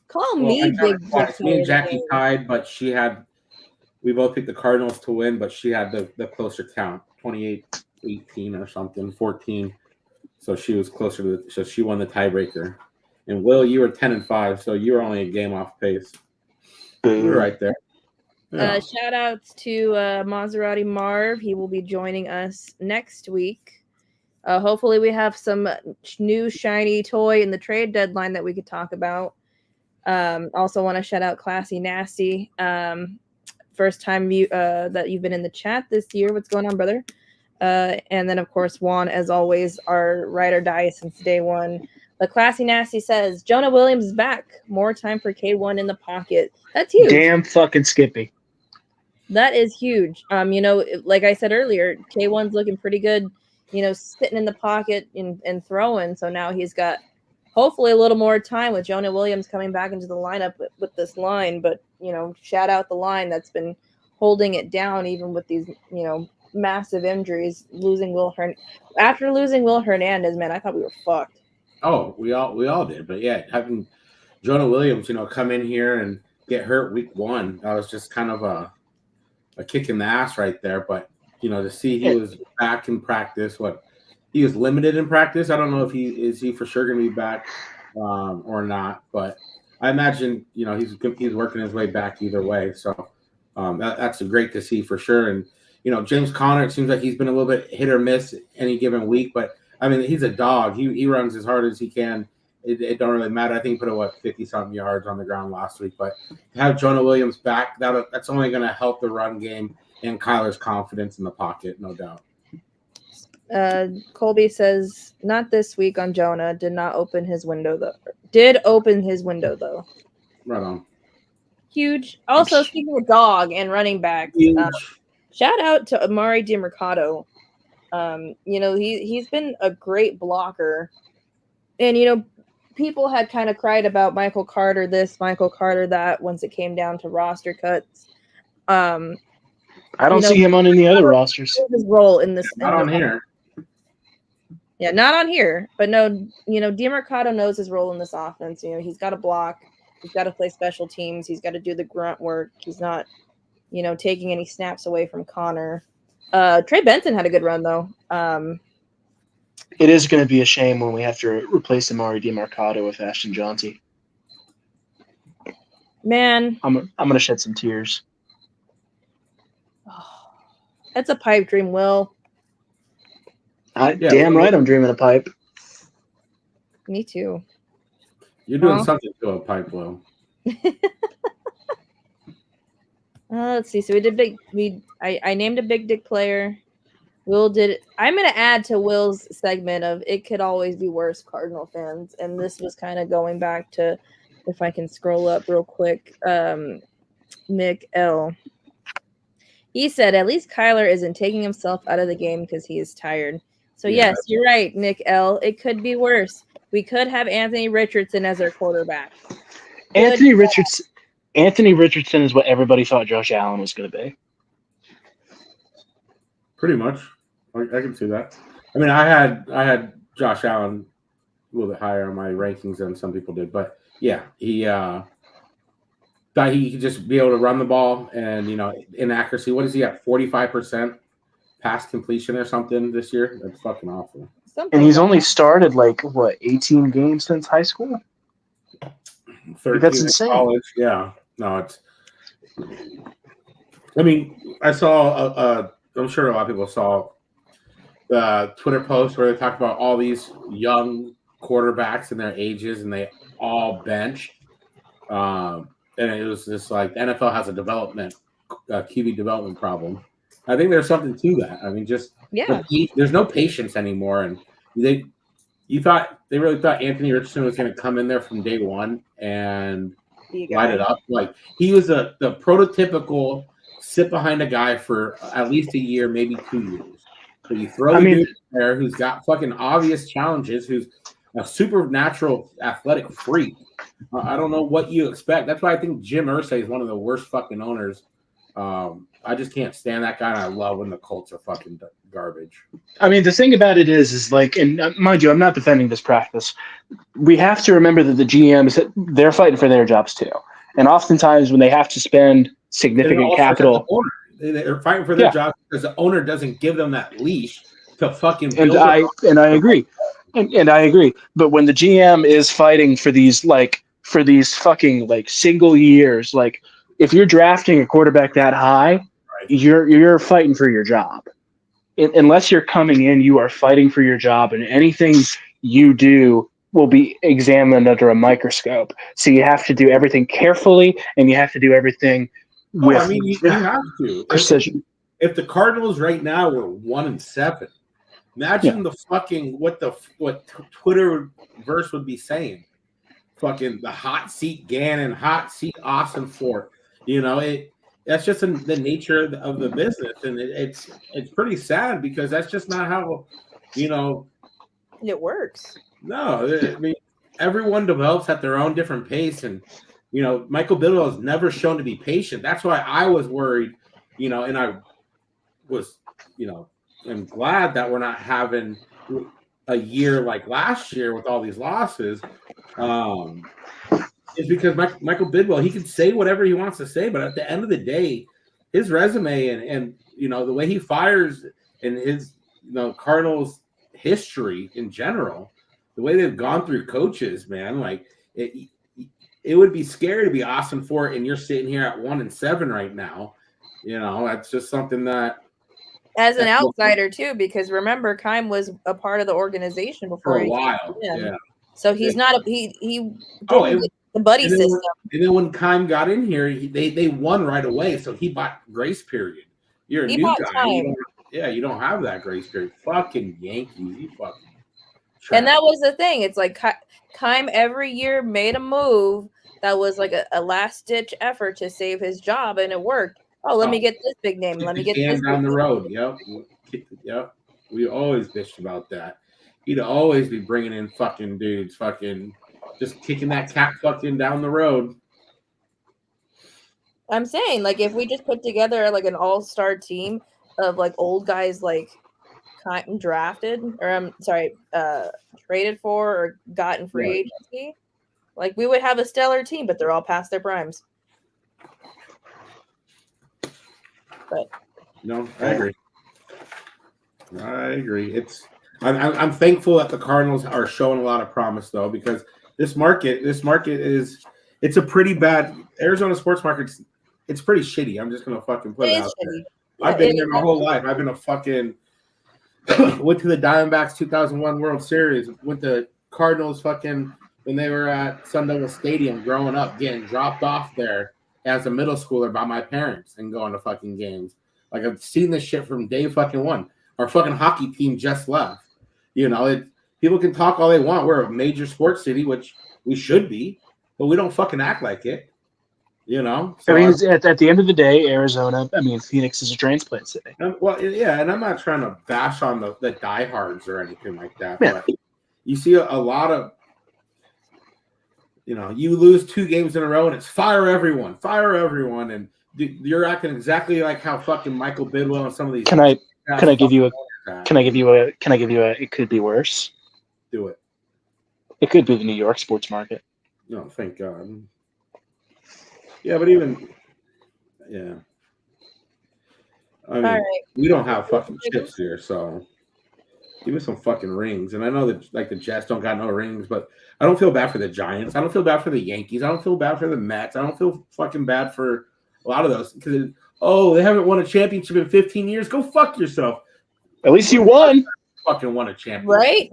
Call me big. Me and Jackie tied, but we both picked the Cardinals to win, but she had the closer count, 28-18 or something, 14. So she was closer so she won the tiebreaker. And Will, you were 10-5, so you were only a game off pace. You were right there. Yeah. Shout outs to Maserati Marv. He will be joining us next week. Hopefully we have some new shiny toy in the trade deadline that we could talk about. Also want to shout out Classy Nasty. First time that you've been in the chat this year. What's going on, brother? And then, of course, Juan, as always, our ride or die since day one. The Classy Nasty says, Jonah Williams is back. More time for K1 in the pocket. That's huge. Damn fucking Skippy. That is huge. Like I said earlier, K1's looking pretty good, sitting in the pocket and throwing. So now he's got hopefully a little more time with Jonah Williams coming back into the lineup with this line. But, shout out the line that's been holding it down even with these, massive injuries. After losing Will Hernandez, man, I thought we were fucked. Oh, we all did. But yeah, having Jonah Williams, come in here and get hurt week 1, that was just kind of a kick in the ass right there. But to see he was back in practice, he was limited in practice. I don't know if he for sure gonna be back or not, but I imagine he's working his way back either way. So that's great to see for sure. And James Conner, it seems like he's been a little bit hit or miss any given week, but I mean, he's a dog. He runs as hard as he can. It don't really matter. I think he put 50-something yards on the ground last week. But to have Jonah Williams back, that's only going to help the run game and Kyler's confidence in the pocket, no doubt. Colby says, not this week on Jonah. Did open his window, though. Right on. Huge. Also, speaking of dog and running backs, shout out to Amari DiMercato. He's been a great blocker. And, people had kind of cried about Michael Carter this, Michael Carter that once it came down to roster cuts. I don't see him on any other rosters. His role in this. Not on here. Yeah, not on here. But no, DiMercato knows his role in this offense. He's got to block. He's got to play special teams. He's got to do the grunt work. He's not, taking any snaps away from Connor. Trey Benson had a good run, though. It is going to be a shame when we have to replace Amari DiMercato with Ashton Johnson. Man. I'm going to shed some tears. That's a pipe dream, Will. Damn right I'm dreaming a pipe. Me too. You're doing something to a pipe, Will. Let's see. So we did I named a big dick player. Will did it. I'm going to add to Will's segment of it could always be worse, Cardinal fans. And this was kind of going back to, if I can scroll up real quick, Nick L. He said, at least Kyler isn't taking himself out of the game because he is tired. So, yes, you're right, Nick L. It could be worse. We could have Anthony Richardson as our quarterback. Anthony Richardson is what everybody thought Josh Allen was going to be. Pretty much. I can see that. I mean, I had Josh Allen a little bit higher on my rankings than some people did. But, yeah, he thought he could just be able to run the ball and, inaccuracy. What is he at, 45% pass completion or something this year? That's fucking awful. And he's only started 18 games since high school? 13 That's insane. College. Yeah. No, it's – I mean, I saw I'm sure a lot of people saw the Twitter post where they talked about all these young quarterbacks and their ages, and they all benched. And it was just like the NFL has a QB development problem. I think there's something to that. I mean, just there's no patience anymore, and they really thought Anthony Richardson was going to come in there from day one and light it up. Like he was the prototypical sit behind a guy for at least a year, maybe 2 years. So you throw the dude there who's got fucking obvious challenges, who's a supernatural athletic freak. I don't know what you expect. That's why I think Jim Irsay is one of the worst fucking owners. I just can't stand that guy, and I love when the Colts are fucking garbage. I mean, the thing about it is like, and mind you, I'm not defending this practice. We have to remember that the GMs, they're fighting for their jobs too. And oftentimes when they have to spend significant capital, they're fighting for their jobs because the owner doesn't give them that leash to fucking build. And I agree. And I agree. But when the GM is fighting for these fucking like single years, like if you're drafting a quarterback that high, you're fighting for your job. Unless you're coming in, you are fighting for your job, and anything you do will be examined under a microscope. So you have to do everything carefully, and you have to do everything with you have to precision. If the Cardinals right now were 1-7, imagine the fucking what Twitter verse would be saying. Fucking the hot seat Gannon, hot seat Austin Fort. You know, that's just the nature of the business, and it's pretty sad because that's just not how, it works. No, I mean everyone develops at their own different pace, and Michael Bidwell has never shown to be patient. That's why I was worried, and I was, I'm glad that we're not having a year like last year with all these losses. Is because Michael Bidwell, he can say whatever he wants to say, but at the end of the day, his resume and the way he fires and his Cardinals history in general, the way they've gone through coaches, man, like it would be scary to be Austin Fort and you're sitting here at 1-7 right now. That's just something that as an outsider too, because remember Keim was a part of the organization before for a while. Yeah. So he's not the buddy system. And then when Keim got in here, they won right away. So he bought grace period. You're a new guy. You don't have that grace period. Fucking Yankees. You fucking trash. And that was the thing. It's like Keim every year made a move that was like a last-ditch effort to save his job, and it worked. Let me get this big name. Let me get this down the road. Yep. We always bitched about that. He'd always be bringing in fucking dudes, fucking just kicking that cat fucking down the road. I'm saying, like, if we just put together like an all-star team of like old guys, like drafted or traded for or gotten free agency, like we would have a stellar team. But they're all past their primes. But I agree. I'm thankful that the Cardinals are showing a lot of promise though, because this market it's a pretty bad Arizona sports market. It's pretty shitty. I'm just gonna fucking put it out there. I've been here my whole life. I've been a fucking went to the Diamondbacks 2001 World Series. Went to Cardinals fucking when they were at Sun Devil Stadium growing up, getting dropped off there as a middle schooler by my parents and going to fucking games. Like I've seen this shit from day fucking one. Our fucking hockey team just left. People can talk all they want. We're a major sports city, which we should be, but we don't fucking act like it. So I mean, at the end of the day, Arizona, Phoenix is a transplant city. And I'm not trying to bash on the diehards or anything like that, but you see a lot of, you lose 2 games in a row and it's fire everyone, and you're acting exactly like how fucking Michael Bidwell and some of these. Can I give you a? It could be worse. Do it. It could be the New York sports market. No, thank God. Yeah, but even, I mean, we don't have fucking chips here, so give us some fucking rings. And I know that like the Jets don't got no rings, but I don't feel bad for the Giants. I don't feel bad for the Yankees. I don't feel bad for the Mets. I don't feel fucking bad for a lot of those because they haven't won a championship in 15 years. Go fuck yourself. At least you won. Fucking won a championship, right?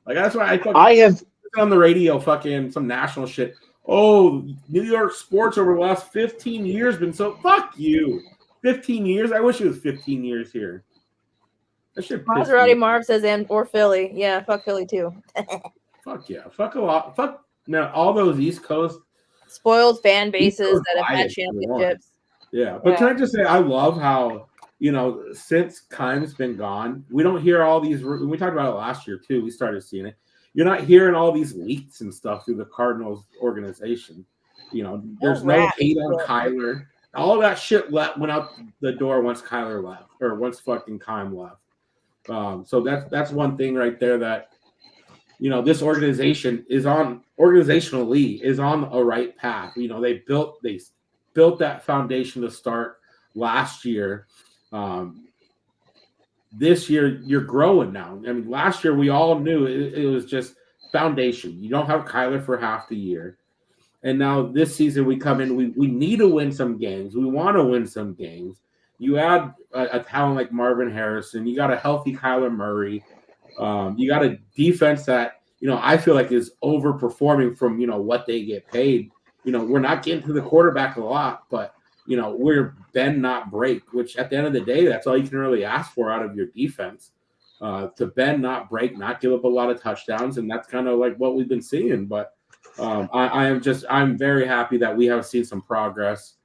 Like that's why I have on the radio, fucking some national shit. Oh, New York sports over the last 15 years been so fuck you. 15 years? I wish it was 15 years here. That shit pissed me. Maserati Marv says or Philly. Yeah, fuck Philly too. Fuck yeah. Fuck a lot. Fuck now all those East Coast spoiled fan bases that have had championships. Yeah. But can I just say I love how, since Keim's been gone, we don't hear all these. We talked about it last year too. We started seeing it. You're not hearing all these leaks and stuff through the Cardinals organization. There's no hate on Kyler. All that shit went out the door once Kyler left, or once fucking Keim left. So that's one thing right there that this organization organizationally is on a right path. They built that foundation to start last year. This year you're growing now. I mean, last year we all knew it was just foundation. You don't have Kyler for half the year. And now this season we come in, we need to win some games. We want to win some games. You add a talent like Marvin Harrison. You got a healthy Kyler Murray. You got a defense that, I feel like is overperforming from, what they get paid. We're not getting to the quarterback a lot, but, we're bend, not break, which at the end of the day, that's all you can really ask for out of your defense. To bend, not break, not give up a lot of touchdowns. And that's kind of like what we've been seeing. But I'm very happy that we have seen some progress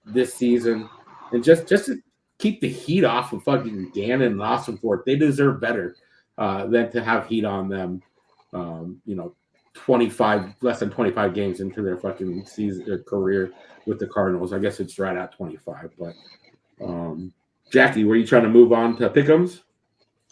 this season. And just to keep the heat off of fucking Gannon and Austin Fort, they deserve better than to have heat on them. less than 25 games into their fucking season, their career with the Cardinals. I guess it's right at 25. But Jackie, were you trying to move on to Pick'ems?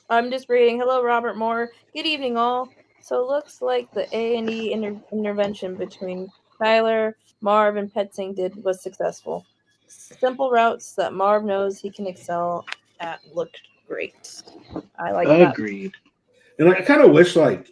I'm just reading. Hello, Robert Moore. Good evening, all. So it looks like the A&E intervention between Kyler, Marv, and Petzing was successful. Simple routes that Marv knows he can excel at looked great. I like that. Agreed. And I kind of wish, can't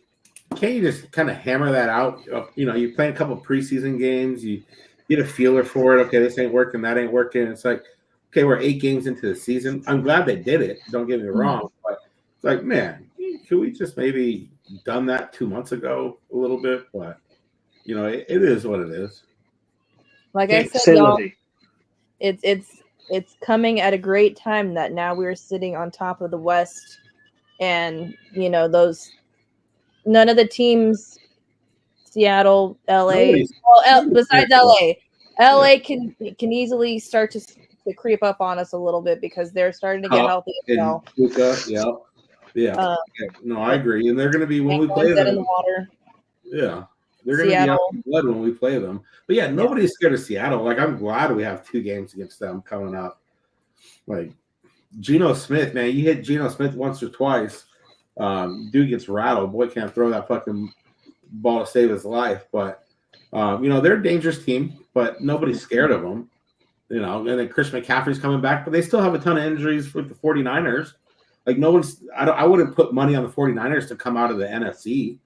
you just kind of hammer that out? You play a couple preseason games, you get a feeler for it. Okay, this ain't working, that ain't working. It's like, okay, we're 8 games into the season. I'm glad they did it. Don't get me wrong, but it's like, man, could we just maybe done that 2 months ago a little bit? But it is what it is. Like I said, y'all, it's coming at a great time that now we're sitting on top of the West, and none of the teams, Seattle, LA, besides LA can easily start to creep up on us a little bit because they're starting to get healthy as well. Yeah. No, I agree. And they're going to be when we play them. In the water. Yeah. They're going to be out in blood when we play them. But yeah, nobody's scared of Seattle. I'm glad we have 2 games against them coming up. Geno Smith, man, you hit Geno Smith once or twice. Dude gets rattled. Boy can't throw that fucking ball to save his life. But, they're a dangerous team, but nobody's scared of them. And then Chris McCaffrey's coming back, but they still have a ton of injuries with the 49ers. I wouldn't put money on the 49ers to come out of the NFC.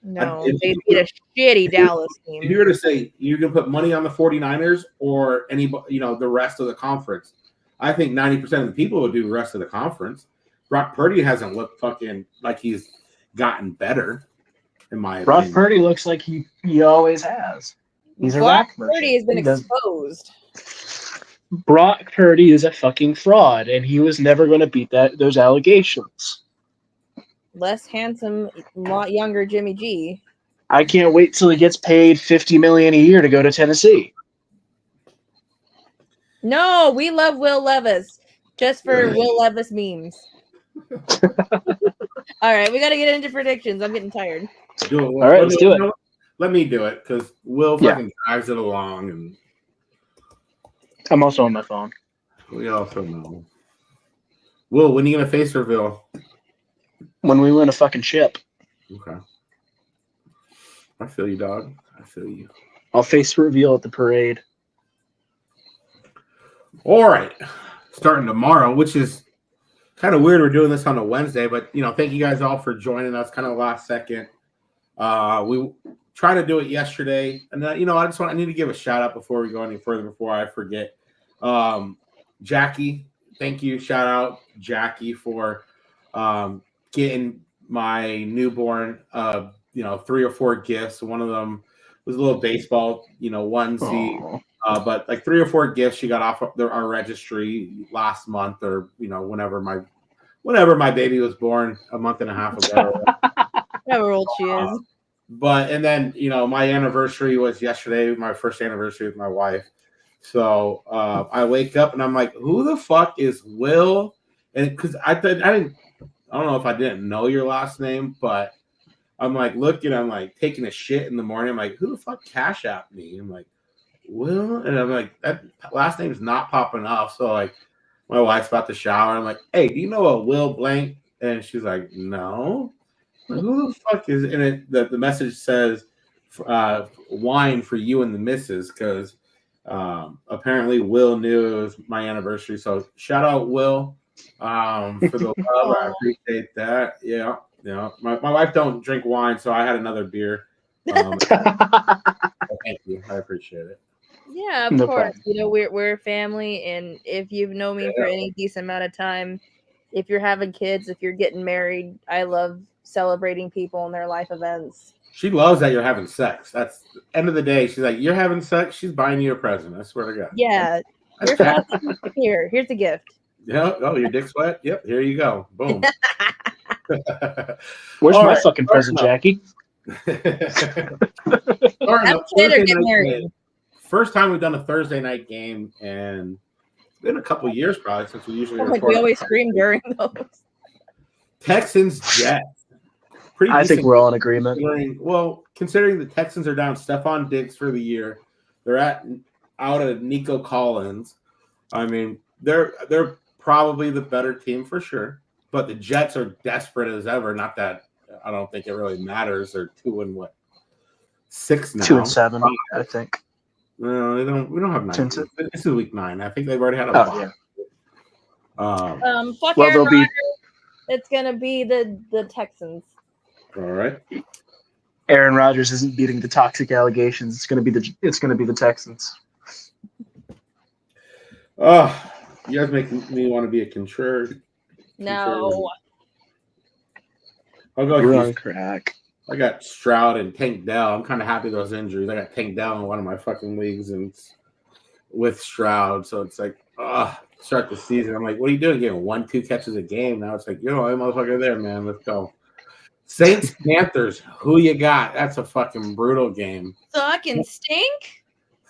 No, they beat a shitty Dallas team. If you were to say you're going to put money on the 49ers or anybody, the rest of the conference, I think 90% of the people would do the rest of the conference. Brock Purdy hasn't looked fucking like he's gotten better, in my opinion. Brock Purdy looks like he always has. He's a Brock Purdy has been exposed. Brock Purdy is a fucking fraud, and he was never going to beat those allegations. Less handsome, lot younger Jimmy G. I can't wait till he gets paid $50 million a year to go to Tennessee. No, we love Will Levis just for Will Levis memes. All right, we got to get into predictions. I'm getting tired. Do it. All right, let's do it. Let me do it because Will fucking drives it along, and I'm also on my phone. We also know. Will, when are you gonna face reveal? When we win a fucking chip. Okay. I feel you, dog. I feel you. I'll face reveal at the parade. All right. Starting tomorrow, which is kind of weird. We're doing this on a Wednesday, but thank you guys all for joining us. Kind of last second. We tried to do it yesterday, and I need to give a shout out before we go any further before I forget. Jackie, thank you. Shout out Jackie for getting my newborn, 3 or 4 gifts. One of them was a little baseball, onesie. But like 3 or 4 gifts she got off of our registry last month, or whenever my baby was born, a month and a half ago. However old she is. And then my anniversary was yesterday, my first anniversary with my wife. So I wake up and I'm like, who the fuck is Will? And because I don't know if I didn't know your last name, but I'm like looking, I'm like taking a shit in the morning. I'm like, who the fuck Cash App me? I'm like, Will, and I'm like, that last name's not popping up. So like, my wife's about to shower. I'm like, hey, do you know a Will Blank? And she's like, no. Like, who the fuck is? And the message says, wine for you and the missus, because apparently Will knew it was my anniversary. So shout out Will for the love. I appreciate that. Yeah. My wife don't drink wine, so I had another beer. Thank you. I appreciate it. Yeah, of course. We're family, and if you've known me for any decent amount of time, if you're having kids, if you're getting married, I love celebrating people and their life events. She loves that you're having sex. That's the end of the day. She's like, you're having sex. She's buying you a present. I swear to God. Yeah. Here's a gift. Yeah. Oh, your dick's wet? Yep. Here you go. Boom. Where's my fucking present, Jackie? First time we've done a Thursday night game, and it's been a couple years probably since we usually record. We always scream during those. Texans Jets. I think we're all in agreement. Considering the Texans are down Stephon Diggs for the year, they're out of Nico Collins. I mean, they're probably the better team for sure. But the Jets are desperate as ever. Not that I don't think it really matters. They're 2-6 now. 2-7, I think. No, they don't. We don't have 9. This is week 9. I think they've already had a bye. Fuck Aaron Rodgers. It's gonna be the Texans. All right. Aaron Rodgers isn't beating the toxic allegations. It's gonna be the Texans. Oh, you guys make me want to be a contrarian. No. I'll go. You're on crack. I got Stroud and Tank Dell. I'm kind of happy those injuries. I got Tank Dell in one of my fucking leagues and with Stroud. So it's like, start the season. I'm like, what are you doing? Getting 1-2 catches a game. Now it's like, I'm motherfucker there, man. Let's go. Saints Panthers. Who you got? That's a fucking brutal game. Fucking stink.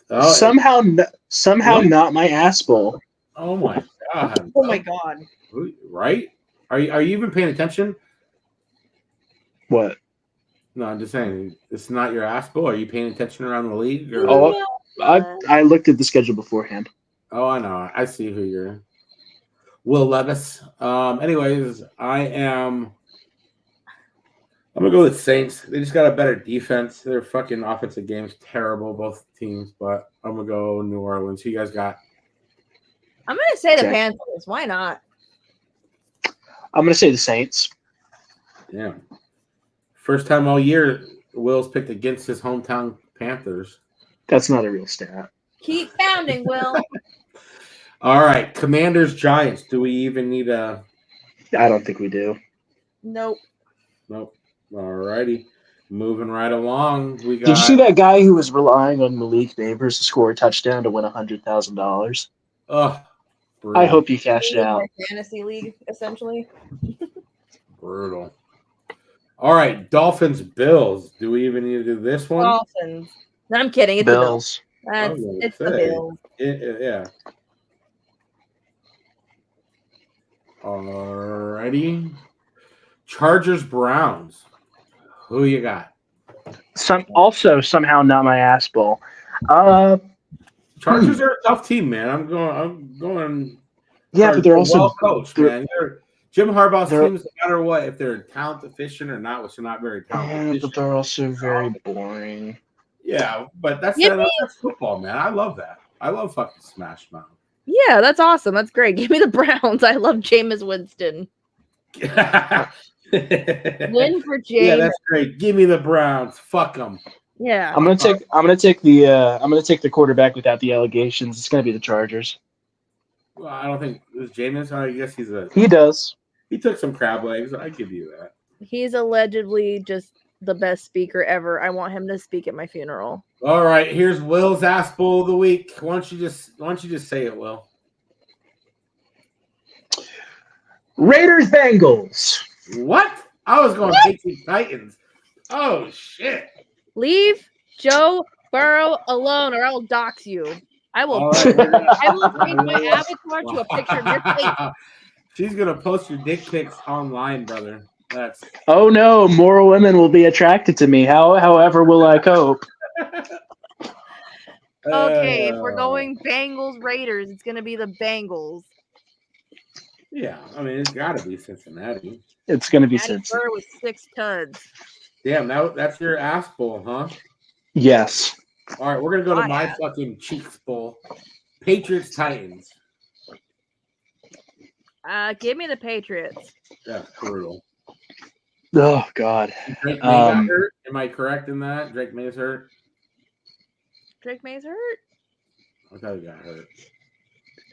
Oh, somehow not my ass bowl. Oh my god. Oh my god. Right? Are you even paying attention? What? No, I'm just saying it's not your ass bowl. Are you paying attention around the league? Or? Oh, I looked at the schedule beforehand. Oh, I know. I see who you're. Will Levis. Anyways, I'm gonna go with Saints. They just got a better defense. Their fucking offensive game's terrible, both teams. But I'm gonna go New Orleans. Who you guys got? I'm gonna say the Panthers. Why not? I'm gonna say the Saints. Yeah. First time all year, Will's picked against his hometown Panthers. That's not a real stat. Keep pounding, Will. All right, Commanders, Giants. Do we even need a? I don't think we do. Nope. All righty. Moving right along. Did you see that guy who was relying on Malik Neighbors to score a touchdown to win $100,000? Oh, I hope he cashed it out. Fantasy league, essentially. Brutal. All right, Dolphins, Bills. Do we even need to do this one? Dolphins. No, I'm kidding. It's Bills. The Bills. It's the Bills. Yeah. All righty. Chargers, Browns. Who you got? Somehow not my ass bowl. Chargers are a tough team, man. I'm going. Yeah, but they're also well coached, man. Jim Harbaugh's teams, no matter what, if they're talent efficient or not, which they're not very talent efficient. But they're also very boring. Yeah, but that's football, man. I love that. I love fucking Smash Mouth. Yeah, that's awesome. That's great. Give me the Browns. I love Jameis Winston. Win for James. Yeah, that's great. Give me the Browns. Fuck them. Yeah. I'm gonna take the quarterback without the allegations. It's gonna be the Chargers. Well, I don't think it was Jameis. I guess he does. He took some crab legs. I give you that. He's allegedly just the best speaker ever. I want him to speak at my funeral. All right, here's Will's Ass Bowl of the week. Why don't you just say it, Will? Raiders Bengals. What? I was going Patriots Titans. Oh shit! Leave Joe Burrow alone, or I'll dox you. I will. All right, I will change my avatar to a picture of your face. She's gonna post your dick pics online, brother. That's Oh no, more women will be attracted to me. However will I cope? Okay, if we're going Bengals Raiders, it's gonna be the Bengals. Yeah, I mean it's got to be Cincinnati. It's gonna be Cincinnati. Cincinnati. With 6 tuds. Damn, that's your ass bowl, huh? Yes. All right, we're gonna go to my fucking cheeks bowl. Patriots Titans. Give me the Patriots. That's brutal. Oh God. Drake May got hurt. Am I correct in that? Drake May's hurt. Drake May's hurt? I thought he got hurt.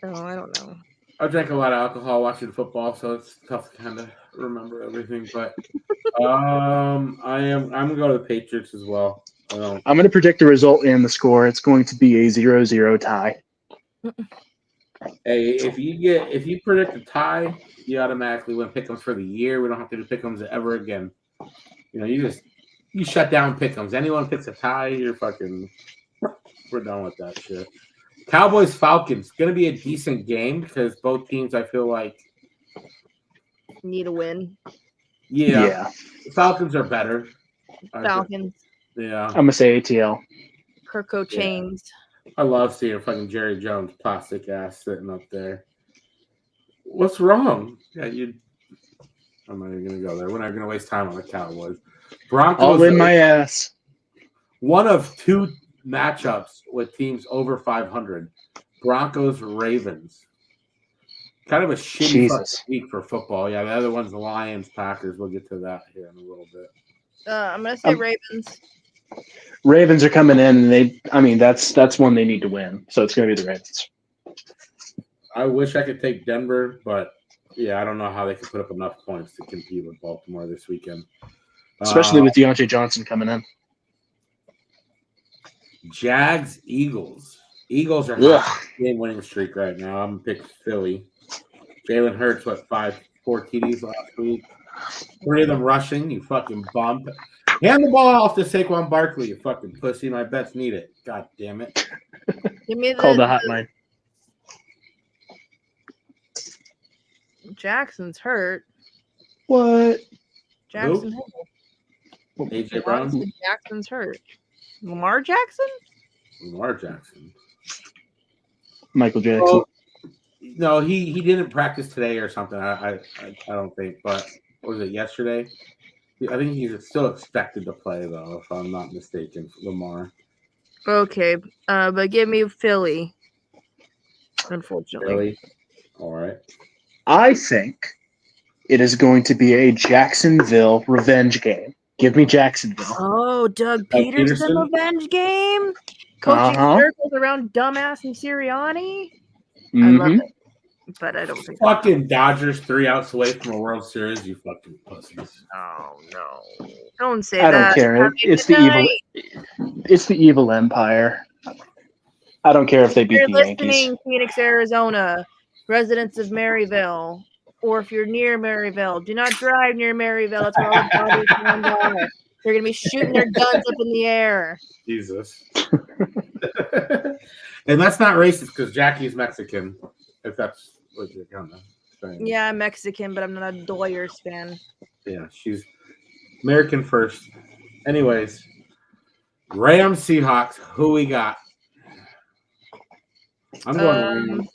Oh, I don't know. I drank a lot of alcohol watching football, so it's tough to kind of remember everything. But I'm gonna go to the Patriots as well. I'm gonna predict the result and the score. It's going to be a 0-0 tie. Hey, if you predict a tie, you automatically win pick'ems for the year. We don't have to do pick'ems ever again. You know, you shut down pick'ems. Anyone picks a tie, we're done with that shit. Cowboys Falcons, gonna be a decent game because both teams I feel like need a win. Yeah. The Falcons are better. Falcons. Yeah. I'm gonna say ATL. Kirko chains. I love seeing fucking Jerry Jones plastic ass sitting up there. What's wrong? Yeah, I'm not even gonna go there. We're not gonna waste time on the Cowboys. Broncos all in my ass. One of 2 matchups with teams over 500. Broncos Ravens. Kind of a shitty week for football. Yeah, the other one's the Lions Packers. We'll get to that here in a little bit. I'm gonna say Ravens. Ravens are coming in, and that's one they need to win. So it's gonna be the Ravens. I wish I could take Denver, but yeah, I don't know how they could put up enough points to compete with Baltimore this weekend. Especially with Deontay Johnson coming in. Jags, Eagles. Eagles are on a game-winning streak right now. I'm going to pick Philly. Jalen Hurts, 4 TDs last week. 3 of them rushing, you fucking bump. Hand the ball off to Saquon Barkley, you fucking pussy. My bets need it. God damn it. Give me Call the hotline. Jackson's hurt. What? Jackson hurt. AJ Brown? Jackson's hurt. Lamar Jackson? Lamar Jackson. Michael Jackson. Well, no, he didn't practice today or something. I don't think. But was it yesterday? I think he's still expected to play though, if I'm not mistaken. Lamar. Okay, but give me Philly. Unfortunately. Philly. All right. I think it is going to be a Jacksonville revenge game. Give me Jacksonville. Oh, Doug Peterson revenge game? Coaching circles around dumbass and Sirianni? I love it. But I don't think fucking Dodgers 3 outs away from a World Series, you fucking pussies. Oh no. Don't say that. I don't care. It's the evil empire. I don't care if they beat the Yankees. You're listening, Phoenix, Arizona, residents of Maryville, or if you're near Maryville, do not drive near Maryville. That's where all the bodies are. They're going to be shooting their guns up in the air. Jesus. And that's not racist because Jackie's Mexican, if that's what you're kind of saying. Yeah, I'm Mexican, but I'm not a Doyers fan. Yeah, she's American first. Anyways, Rams, Seahawks, who we got? I'm going Rams.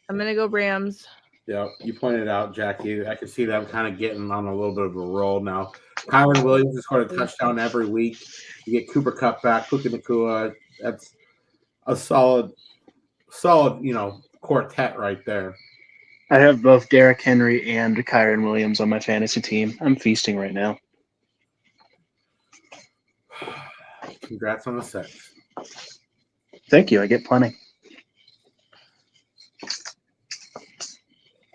I'm going to go Rams. Yeah, you pointed out, Jackie. I can see them kind of getting on a little bit of a roll now. Kyron Williams has scored a touchdown every week. You get Cooper Kupp back, Puka Nacua. That's a solid, quartet right there. I have both Derrick Henry and Kyron Williams on my fantasy team. I'm feasting right now. Congrats on the sex. Thank you. I get plenty.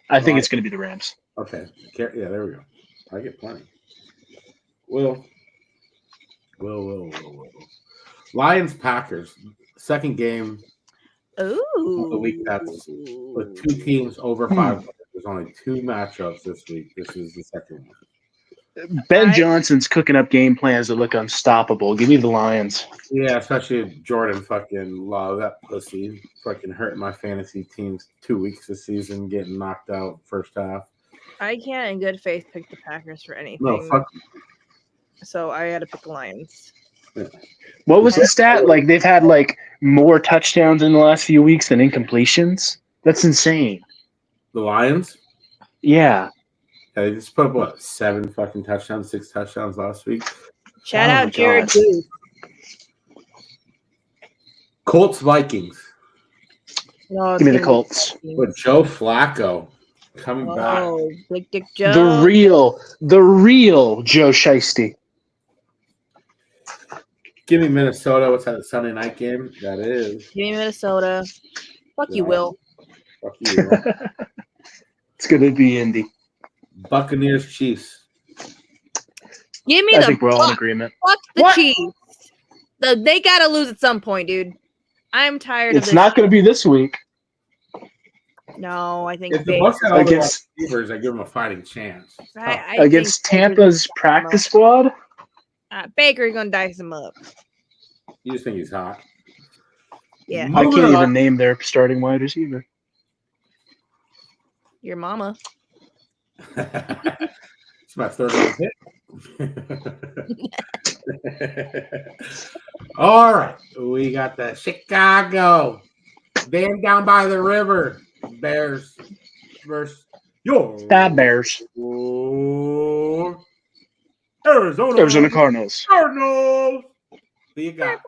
I think it's going to be the Rams. Okay. Yeah, there we go. I get plenty. Will. Lions Packers second game Ooh. of the week. That's with two teams over 500. There's only two matchups this week. This is the second one. Ben Johnson's cooking up game plans that look unstoppable. Give me the Lions. Yeah, especially Jordan fucking Love. That pussy fucking hurting my fantasy teams 2 weeks this season, getting knocked out first half. I can't in good faith pick the Packers for anything. No, fuck. So I had to pick the Lions. Yeah. What was the stat? Like they've had like more touchdowns in the last few weeks than incompletions. That's insane. The Lions? Yeah. They just put up, what, 7 fucking touchdowns, 6 touchdowns last week? Shout out Jared Goose. Colts Vikings. No, give me the Colts. With Joe Flacco coming back. Oh, Big Dick Joe. The real Joe Shiesty. Give me Minnesota. What's that Sunday night game? That is. Give me Minnesota. Fuck you, Will. Fuck you. It's going to be Indy. Buccaneers Chiefs. Give me I think we're all in agreement. Fuck the Chiefs. They got to lose at some point, dude. I'm tired of this. It's not going to be this week. No, I think if the Bucs got all against the receivers, I give them a fighting chance. Against Tampa's practice squad? Baker's going to dice him up. You just think he's hot. Yeah. I can't even name their starting wide receiver. Your mama. It's my third round hit. All right. We got the Chicago. Band down by the river. Bears versus your Bears. Arizona Cardinals. Who you got?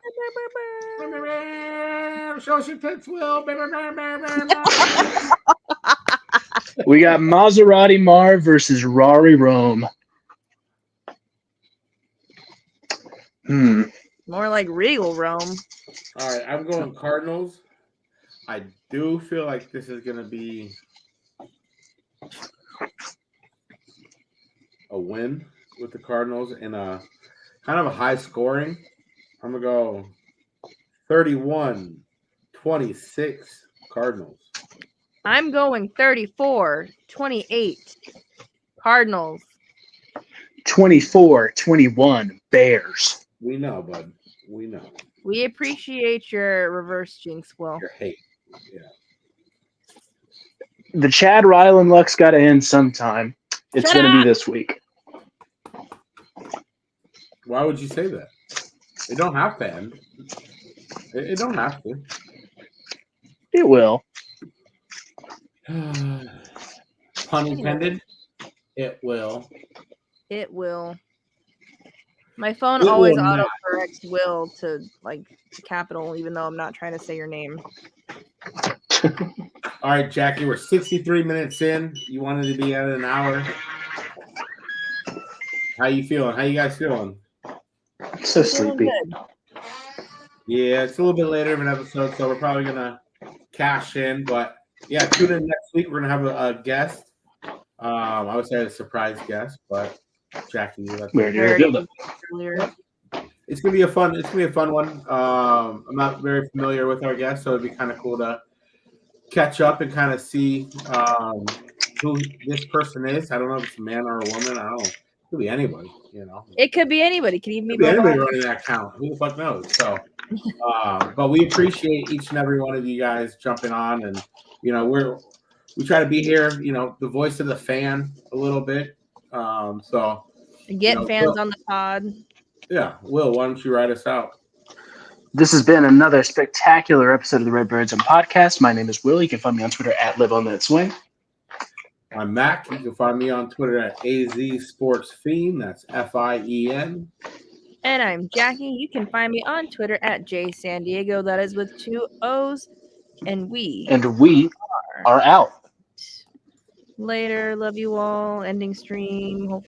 Show your tits, Will. We got Maserati Marv versus Rari Rome. More like Regal Rome. All right, I'm going Cardinals. I do feel like this is going to be a win with the Cardinals in a kind of a high scoring. I'm going to go 31-26 Cardinals. I'm going 34-28 Cardinals. 24-21 Bears. We know, bud. We know. We appreciate your reverse jinx, Will. Your hate. Yeah. The Chad Ryland luck's got to end sometime. It's going to be this week. Why would you say that? It don't have to end. It don't have to. It will. Pun intended. It will. It will. My phone always autocorrects Will to like capital, even though I'm not trying to say your name. All right, Jackie, we're 63 minutes in. You wanted to be at an hour. How you feeling? How you guys feeling? So sleepy. Yeah, it's a little bit later of an episode, so we're probably gonna cash in. But yeah, tune in next week. We're gonna have a guest. I would say a surprise guest, but Jackie, it's gonna be a fun one. I'm not very familiar with our guest, so it'd be kind of cool to catch up and kind of see who this person is. I don't know if it's a man or a woman. I don't know. It could be anybody, you know. It could be anybody. Could even be anybody running that account. Who the fuck knows? So, but we appreciate each and every one of you guys jumping on, and you know we try to be here. You know, the voice of the fan a little bit. So get fans on the pod. Yeah, Will, why don't you write us out? This has been another spectacular episode of the Redbirds and Podcast. My name is Will. You can find me on Twitter at LiveOnThatSwing. I'm Mac. You can find me on Twitter at AZSportsFiend. That's FIEN. And I'm Jackie. You can find me on Twitter at JSanDiego. That is with 2 O's. And we are out. Later. Love you all. Ending stream.